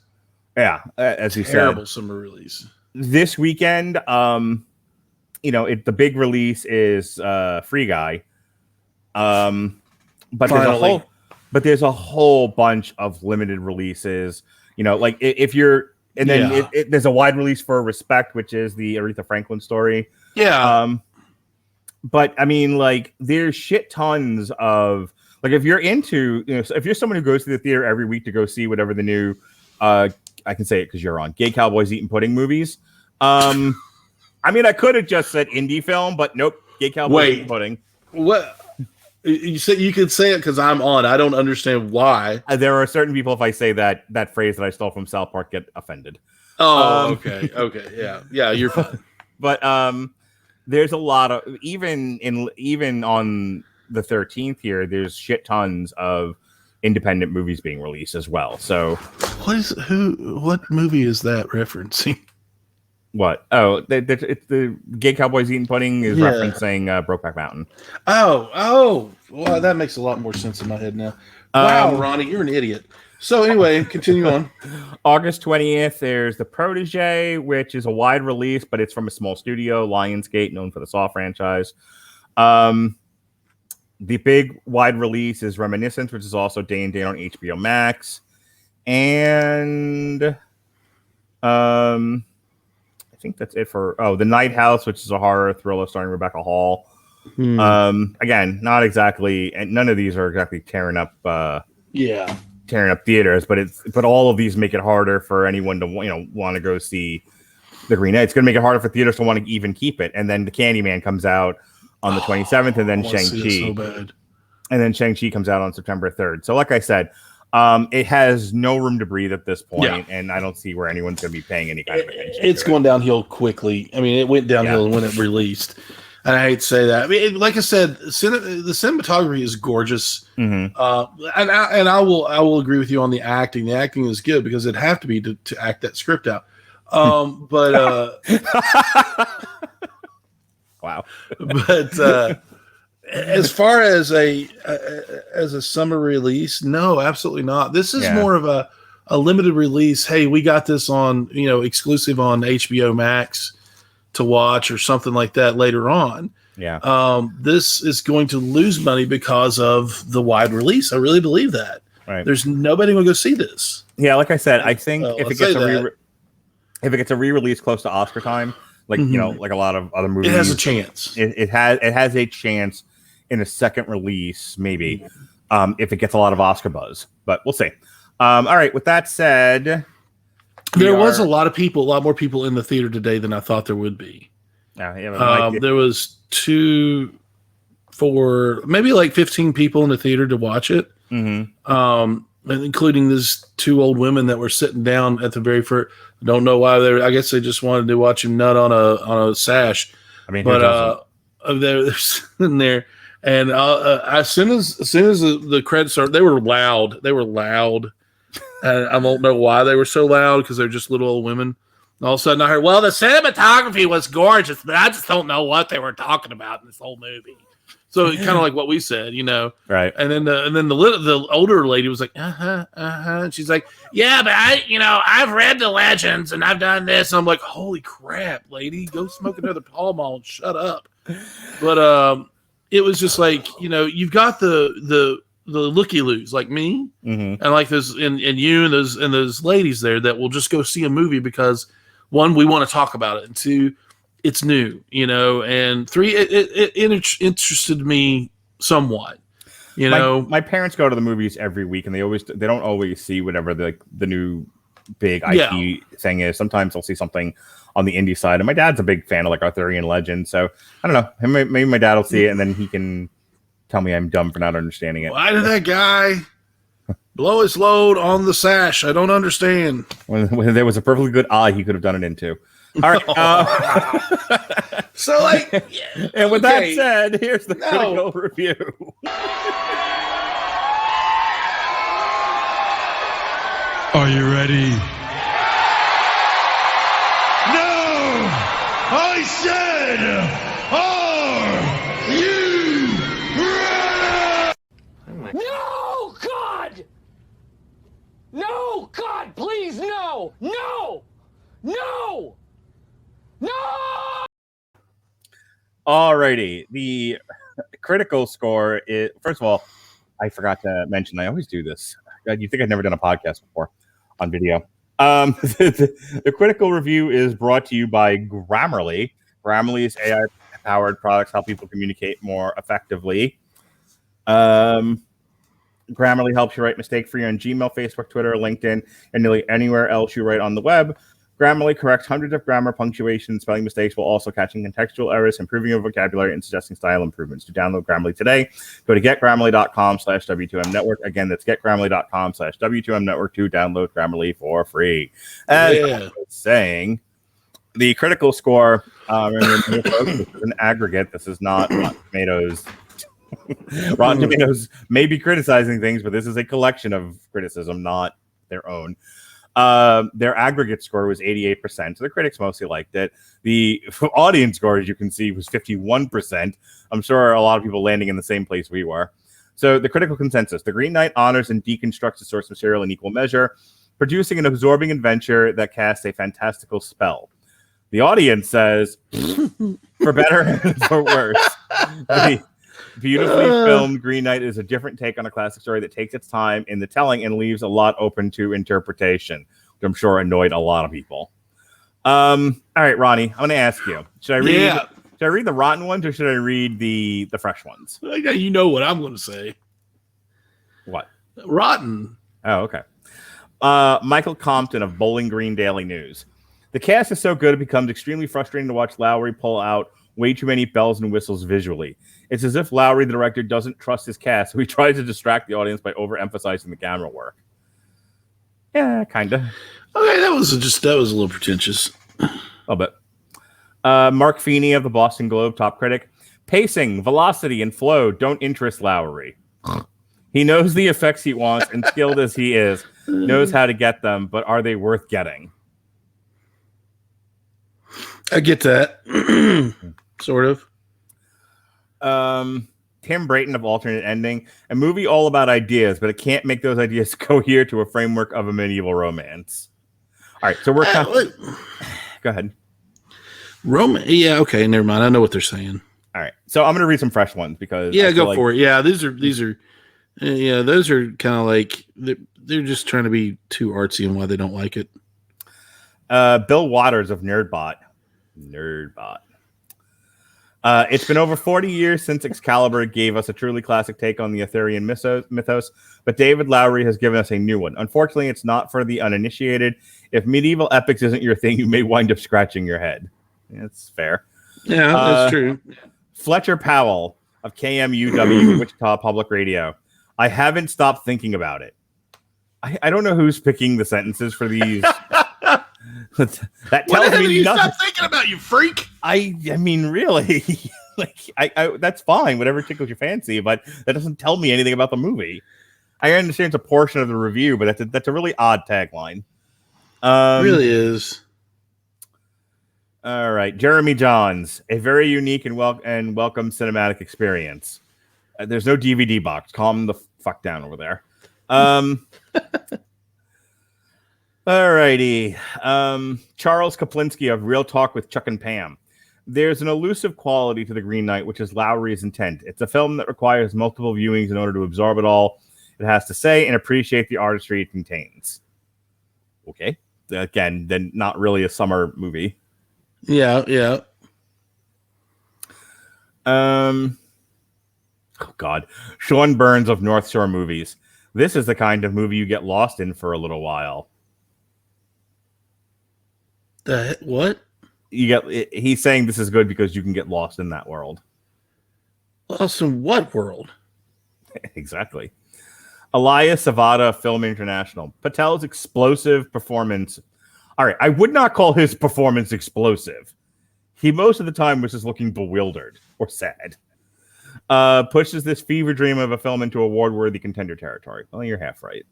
Yeah, as you said, terrible summer release. This weekend, the big release is Free Guy. But there's a whole bunch of limited releases. Like if you're, and then there's a wide release for Respect, which is the Aretha Franklin story. Yeah. but I mean, like, there's shit tons of, like, if you're into, if you're someone who goes to the theater every week to go see whatever the new, I can say it because you're on, Gay Cowboys Eating Pudding movies. I mean, I could have just said indie film, but nope, Gay Cowboys Eating Pudding. What? You said you could say it because I'm on. I don't understand why. There are certain people, if I say that phrase that I stole from South Park, get offended. Oh, okay, yeah, you're fine. But there's a lot of even on the 13th here. There's shit tons of independent movies being released as well. So what movie is that referencing? What? Oh, it's the Gay Cowboys Eating Pudding is referencing Brokeback Mountain. Oh, well, that makes a lot more sense in my head now. Wow, Ronnie, you're an idiot. So anyway, continue on. August 20th, there's The Protege, which is a wide release, but it's from a small studio, Lionsgate, known for the Saw franchise. The big wide release is Reminiscence, which is also day and date on HBO Max. And I think that's it for The Night House, which is a horror thriller starring Rebecca Hall. Again, not exactly, and none of these are exactly tearing up theaters, but all of these make it harder for anyone to want to go see The Green Knight. It's going to make it harder for theaters to want to even keep it. And then The Candyman comes out on the 27th, and then Shang-Chi. So bad. And then Shang-Chi comes out on September 3rd. So like I said, it has no room to breathe at this point, and I don't see where anyone's going to be paying any kind of attention. It's going downhill quickly. I mean, it went downhill when it released. And I hate to say that. I mean, like I said, the cinematography is gorgeous, and I will agree with you on the acting. The acting is good because it'd have to be to act that script out. But wow. But as far as a summer release, no, absolutely not. This is more of a limited release. Hey, we got this on exclusive on HBO Max to watch or something like that later on. This is going to lose money because of the wide release. I really believe that. Right. There's nobody will go see this. Yeah, like I said, I think if it gets a re-release close to Oscar time, like like a lot of other movies, it has a chance. It has a chance in a second release, maybe, if it gets a lot of Oscar buzz. But we'll see. All right. With that said, there was a lot more people in the theater today than I thought there would be. There was 2, 4, maybe like 15 people in the theater to watch it, including these 2 old women that were sitting down at the very first. Don't know why I guess they just wanted to watch him nut on a sash. I mean, but they're sitting there, and as soon as the credits started, they were loud. And I don't know why they were so loud because they're just little old women. And all of a sudden I heard, well, the cinematography was gorgeous, but I just don't know what they were talking about in this whole movie. So kind of like what we said, right? And then the older lady was like, and she's like, yeah, but I've read the legends and I've done this. And I'm like, holy crap, lady, go smoke another Pall Mall and shut up. But it was just like, you've got the looky-loos like me, and like those and you and those ladies there that will just go see a movie because 1, we want to talk about it, and 2, it's new, and 3, it interested me somewhat. My parents go to the movies every week, and they don't always see whatever the new big IP thing is. Sometimes they'll see something on the indie side, and my dad's a big fan of like Arthurian legend, so I don't know. Maybe my dad will see it, and then he can tell me I'm dumb for not understanding it. Why did that guy blow his load on the sash? I don't understand. When there was a perfectly good eye, he could have done it into. All right. So, and with that said, here's the critical review. Are you ready? No! I said, are you ready? No, God! No, God, please, no! No! No! No! Alrighty. The critical score is, first of all, I forgot to mention, I always do this. God, you think I've never done a podcast before on video. The critical review is brought to you by Grammarly. Grammarly's AI-powered products help people communicate more effectively. Grammarly helps you write mistake-free on Gmail, Facebook, Twitter, LinkedIn, and nearly anywhere else you write on the web. Grammarly corrects hundreds of grammar, punctuation, and spelling mistakes while also catching contextual errors, improving your vocabulary, and suggesting style improvements. To download Grammarly today, go to getgrammarly.com/W2Mnetwork. Again, that's getgrammarly.com/W2Mnetwork to download Grammarly for free. As I was saying, the critical score, this is an aggregate. This is not Rotten Tomatoes. Rotten Tomatoes may be criticizing things, but this is a collection of criticism, not their own. Their aggregate score was 88%, so the critics mostly liked it. The audience score, as you can see, was 51%. I'm sure a lot of people landing in the same place we were. So the critical consensus: The Green Knight honors and deconstructs the source material in equal measure, producing an absorbing adventure that casts a fantastical spell. The audience says, for better and for worse, the beautifully filmed Green Knight is a different take on a classic story that takes its time in the telling and leaves a lot open to interpretation, which I'm sure annoyed a lot of people. All right, Ronnie, I'm going to ask you: should I read the rotten ones or should I read the fresh ones? You know what I'm going to say. What? Rotten. Oh, okay. Michael Compton of Bowling Green Daily News. The cast is so good it becomes extremely frustrating to watch Lowery pull out way too many bells and whistles visually. It's as if Lowery, the director, doesn't trust his cast, so he tries to distract the audience by overemphasizing the camera work. Yeah, kind of. Okay, that was a little pretentious. A little bit. Mark Feeney of the Boston Globe, top critic. Pacing, velocity, and flow don't interest Lowery. He knows the effects he wants, and skilled as he is, knows how to get them, but are they worth getting? I get that. Sort of. Tim Brayton of Alternate Ending. A movie all about ideas, but it can't make those ideas cohere to a framework of a medieval romance. All right, so we're go ahead. Yeah, okay, never mind. I know what they're saying. All right, so I'm going to read some fresh ones because go for it. Yeah, these are those are kind of like they're just trying to be too artsy and why they don't like it. Bill Waters of Nerdbot. It's been over 40 years since Excalibur gave us a truly classic take on the Arthurian mythos, but David Lowery has given us a new one. Unfortunately, it's not for the uninitiated. If medieval epics isn't your thing, you may wind up scratching your head. That's fair. Yeah, that's true. Fletcher Powell of KMUW, Wichita Public Radio. I haven't stopped thinking about it. I don't know who's picking the sentences for these. That tells me nothing. Stop thinking about, you freak. I mean, really, I that's fine, whatever tickles your fancy, but that doesn't tell me anything about the movie. I understand it's a portion of the review, but that's a really odd tagline. It really is. All right, Jeremy Johns, a very unique and welcome cinematic experience. There's no DVD box. Calm the fuck down over there. Alrighty. Charles Kaplinsky of Real Talk with Chuck and Pam. There's an elusive quality to The Green Knight, which is Lowery's intent. It's a film that requires multiple viewings in order to absorb it all it has to say and appreciate the artistry it contains. Okay. Again, then not really a summer movie. Yeah. Oh, God. Sean Burns of North Shore Movies. This is the kind of movie you get lost in for a little while. What? He's saying this is good because you can get lost in that world. Lost in what world? Exactly. Elias Savada, Film International. Patel's explosive performance. All right, I would not call his performance explosive. He most of the time was just looking bewildered or sad. Pushes this fever dream of a film into award-worthy contender territory. Well, you're half right.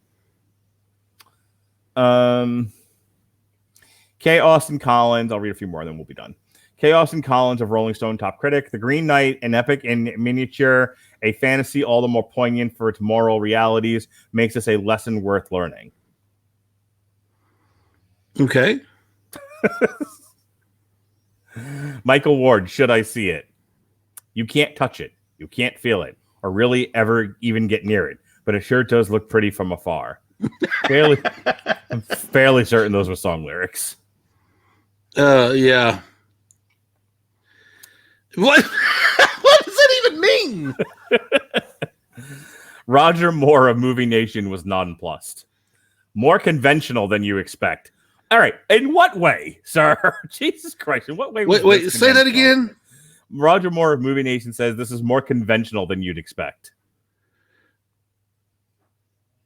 K. Austin Collins. I'll read a few more, then we'll be done. K. Austin Collins of Rolling Stone, top critic. The Green Knight, an epic in miniature, a fantasy all the more poignant for its moral realities, makes this a lesson worth learning. Okay. Michael Ward, should I see it? You can't touch it. You can't feel it, or really ever even get near it, but it sure does look pretty from afar. I'm fairly certain those were song lyrics. Yeah. What? What does that even mean? Roger Moore of Movie Nation was nonplussed. More conventional than you expect. All right. In what way, sir? Jesus Christ. In what way? Wait, say that again. Roger Moore of Movie Nation says this is more conventional than you'd expect.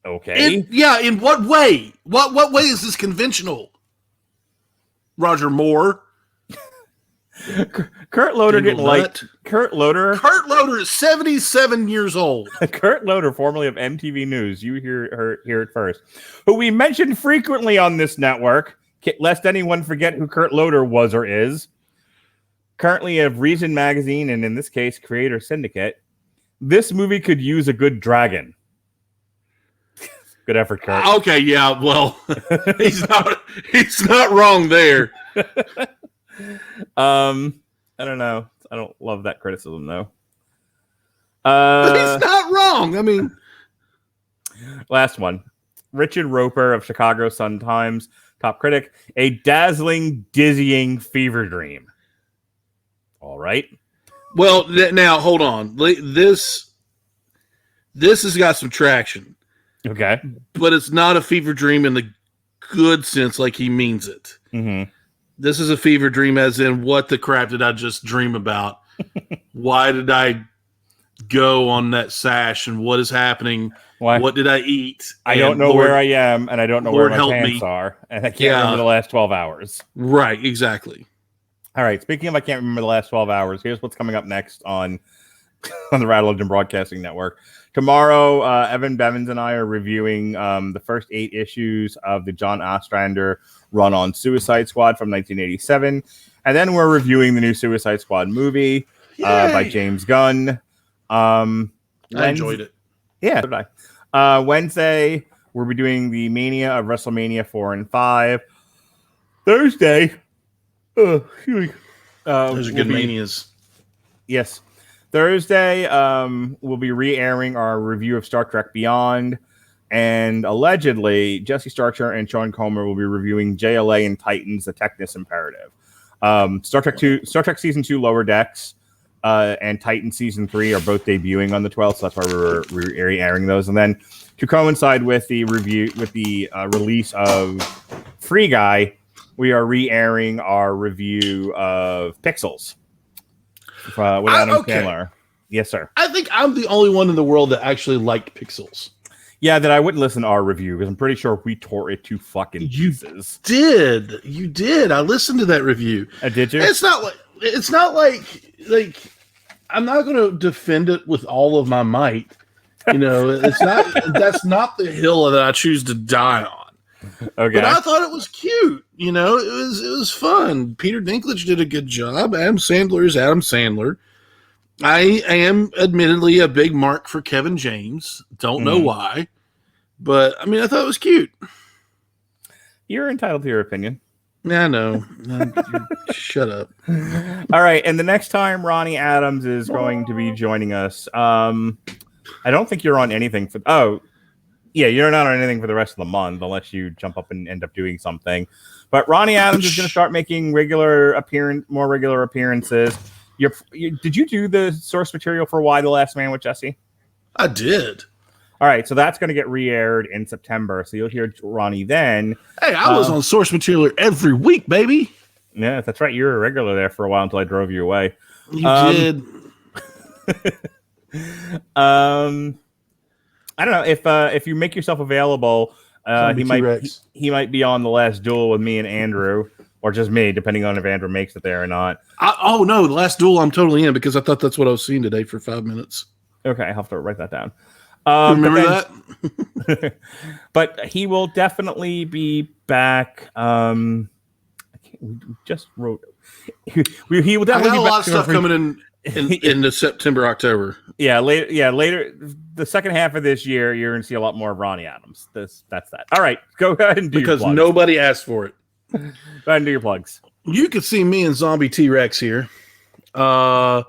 Okay. In what way? What way is this conventional? Roger Moore. Kurt Loder didn't like Kurt Loder. Kurt Loder is 77 years old. Kurt Loder, formerly of MTV News, you hear it first, who we mentioned frequently on this network, lest anyone forget who Kurt Loder was or is. Currently of Reason Magazine, and in this case, Creator Syndicate. This movie could use a good dragon. Good effort, Kurt. Okay, yeah, well, he's not wrong there. I don't know. I don't love that criticism though. But he's not wrong. I mean, last one. Richard Roper of Chicago Sun-Times, top critic, a dazzling, dizzying fever dream. All right. Well, now hold on. This has got some traction. Okay. But it's not a fever dream in the good sense like he means it. Mm-hmm. This is a fever dream as in what the crap did I just dream about? Why did I go on that sash and what is happening? Why? What did I eat? I don't know where I am and I don't know Lord where my help pants me. are. And I can't remember the last 12 hours. Right, exactly. All right. Speaking of I can't remember the last 12 hours, here's what's coming up next on the Radulich Broadcasting Network. Tomorrow, Evan Bevins and I are reviewing the first 8 issues of the John Ostrander run on Suicide Squad from 1987. And then we're reviewing the new Suicide Squad movie by James Gunn. I enjoyed it. Yeah, so did I. Wednesday, we'll be doing the Mania of WrestleMania 4 and 5. Thursday, those are good manias. Yes. Thursday, we'll be re-airing our review of Star Trek Beyond, and allegedly, Jesse Starcher and Sean Comer will be reviewing JLA and Titans: The Technus Imperative. Star Trek Season 2 Lower Decks and Titan Season 3 are both debuting on the 12th, so that's why we're re-airing those. And then to coincide with the release of Free Guy, we are re-airing our review of Pixels. With Adam Sandler. Yes, sir. I think I'm the only one in the world that actually liked Pixels. Yeah, that I wouldn't listen to our review because I'm pretty sure we tore it to fucking pieces. You did. I listened to that review. Did you? It's not like I'm not going to defend it with all of my might. You know, it's not. That's not the hill that I choose to die on. Okay. But I thought it was cute. You know, it was fun. Peter Dinklage did a good job. Adam Sandler is Adam Sandler. I am admittedly a big mark for Kevin James. Don't know why. But, I mean, I thought it was cute. You're entitled to your opinion. Yeah, I know. Shut up. All right. And the next time Ronnie Adams is going to be joining us, I don't think you're on anything for... Oh, yeah, you're not on anything for the rest of the month unless you jump up and end up doing something. But Ronnie Adams is going to start making more regular appearances. Did you do the source material for Why the Last Man with Jesse? I did. All right, so that's going to get re-aired in September, so you'll hear Ronnie then. Hey, I was on source material every week, baby. Yeah, that's right. You were a regular there for a while until I drove you away. You did. I don't know if you make yourself available, he might be on The Last Duel with me and Andrew, or just me, depending on if Andrew makes it there or not. No, The Last Duel I'm totally in because I thought that's what I was seeing today for 5 minutes. Okay, I have to write that down. Remember that? But he will definitely be back. We just wrote. He will definitely I got be a back lot of stuff coming in the September, October. Yeah, later. The second half of this year, you're going to see a lot more of Ronnie Adams. That's that. All right, go ahead and do your plugs. Because nobody asked for it. Go ahead and do your plugs. You can see me and Zombie T-Rex here on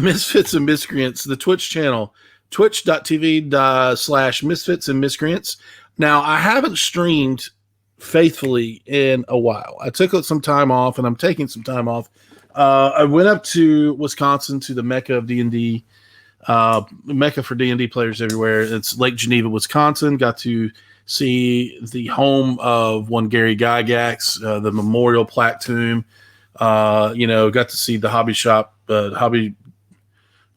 Misfits and Miscreants, the Twitch channel, twitch.tv/Misfits and Miscreants. Now, I haven't streamed faithfully in a while. I took some time off, and I'm taking some time off I went up to Wisconsin to the Mecca of D&D, Mecca for D&D players everywhere. It's Lake Geneva, Wisconsin. Got to see the home of one Gary Gygax, the memorial plaque tomb. Got to see the hobby shop,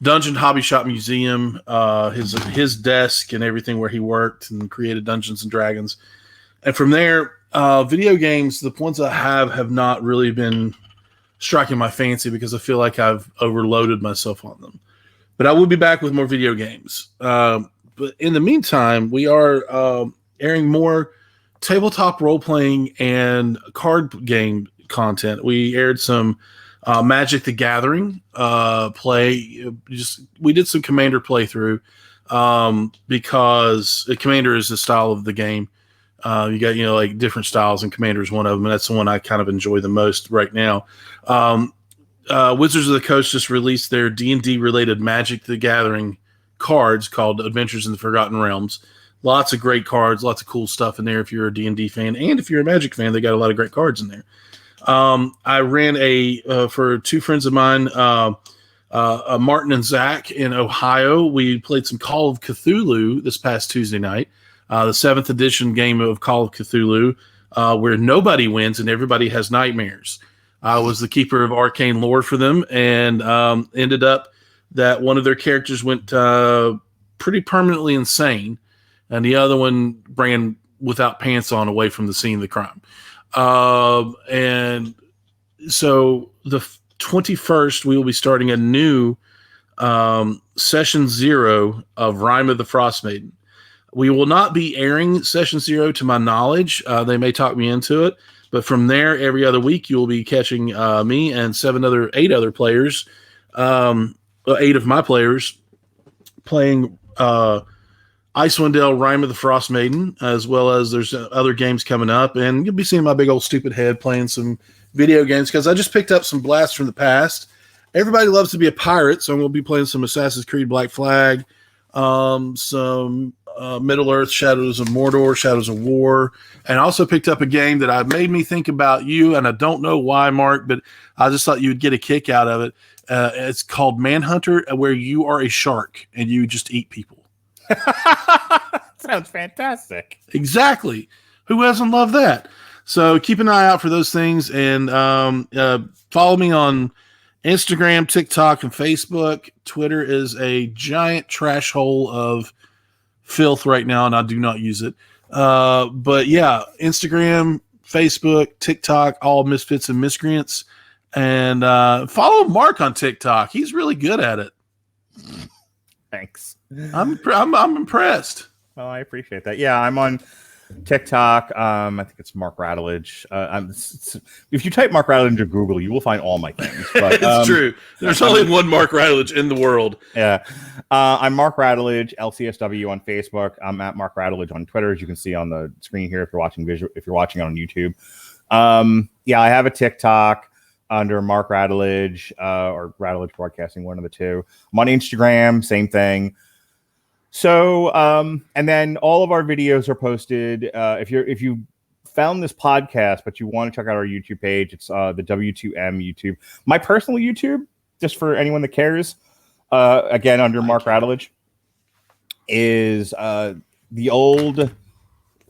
Dungeon Hobby Shop Museum, his desk and everything where he worked and created Dungeons and Dragons. And from there, video games, the ones I have not really been striking my fancy because I feel like I've overloaded myself on them. But I will be back with more video games. But in the meantime, we are airing more tabletop role-playing and card game content. We aired some Magic the Gathering play. We did some Commander playthrough because Commander is the style of the game. You got like different styles, and Commander is one of them, and that's the one I kind of enjoy the most right now. Wizards of the Coast just released their D&D related Magic the Gathering cards called Adventures in the Forgotten Realms. Lots of great cards, lots of cool stuff in there if you're a D&D fan, and if you're a Magic fan, they got a lot of great cards in there. I ran for two friends of mine, Martin and Zach in Ohio. We played some Call of Cthulhu this past Tuesday night, the 7th edition game of Call of Cthulhu, where nobody wins and everybody has nightmares. I was the keeper of arcane lore for them, and ended up that one of their characters went pretty permanently insane, and the other one ran without pants on away from the scene of the crime. And so the 21st, we will be starting a new session 0 of Rime of the Frost Maiden. We will not be airing session 0 to my knowledge. They may talk me into it, but from there, every other week, you will be catching me and 8 other players, 8 of my players playing Icewind Dale Rime of the Frost Maiden, as well as there's other games coming up, and you'll be seeing my big old stupid head playing some video games because I just picked up some blasts from the past. Everybody loves to be a pirate, so I'm going to be playing some Assassin's Creed Black Flag, some Middle-earth, Shadows of Mordor, Shadows of War, and I also picked up a game that made me think about you, and I don't know why, Mark, but I just thought you would get a kick out of it. It's called Manhunter, where you are a shark and you just eat people. Sounds fantastic. Exactly. Who doesn't love that? So keep an eye out for those things, and follow me on Instagram, TikTok, and Facebook. Twitter is a giant trash hole of filth right now, and I do not use it. But yeah, Instagram, Facebook, TikTok, all misfits and miscreants. And follow Mark on TikTok. He's really good at it. Thanks. I'm impressed. Well, I appreciate that. Yeah, I'm on TikTok. I think it's Mark Radulich. If you type Mark Radulich into Google, you will find all my things. But, it's true. There's only one Mark Radulich in the world. Yeah. I'm Mark Radulich, LCSW on Facebook. I'm at Mark Radulich on Twitter, as you can see on the screen here if you're watching it on YouTube. Yeah, I have a TikTok under Mark Radulich or Radulich Broadcasting, one of the two. I'm on Instagram, same thing. So, and then all of our videos are posted. If you found this podcast, but you want to check out our YouTube page, it's the W2M YouTube. My personal YouTube, just for anyone that cares, again, under Mark Radulich, is the old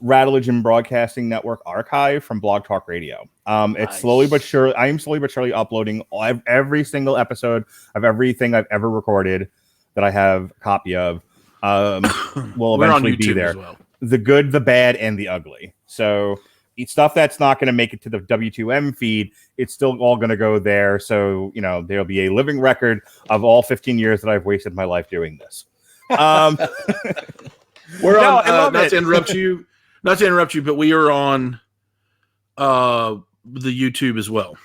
Radulich and Broadcasting Network archive from Blog Talk Radio. It's slowly but surely, I am slowly but surely uploading every single episode of everything I've ever recorded that I have a copy of. Will eventually be there. Well. The good, the bad, and the ugly. So it's stuff that's not going to make it to the W2M feed. It's still all going to go there. So, there'll be a living record of all 15 years that I've wasted my life doing this. We're on, not to interrupt you, but we are on the YouTube as well.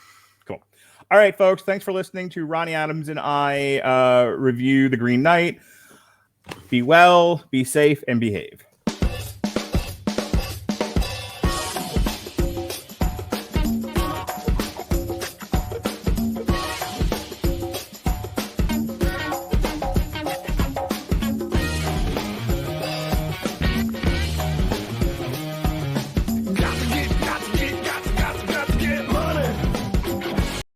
Cool. All right, folks. Thanks for listening to Ronnie Adams and I review The Green Knight. Be well, be safe, and behave.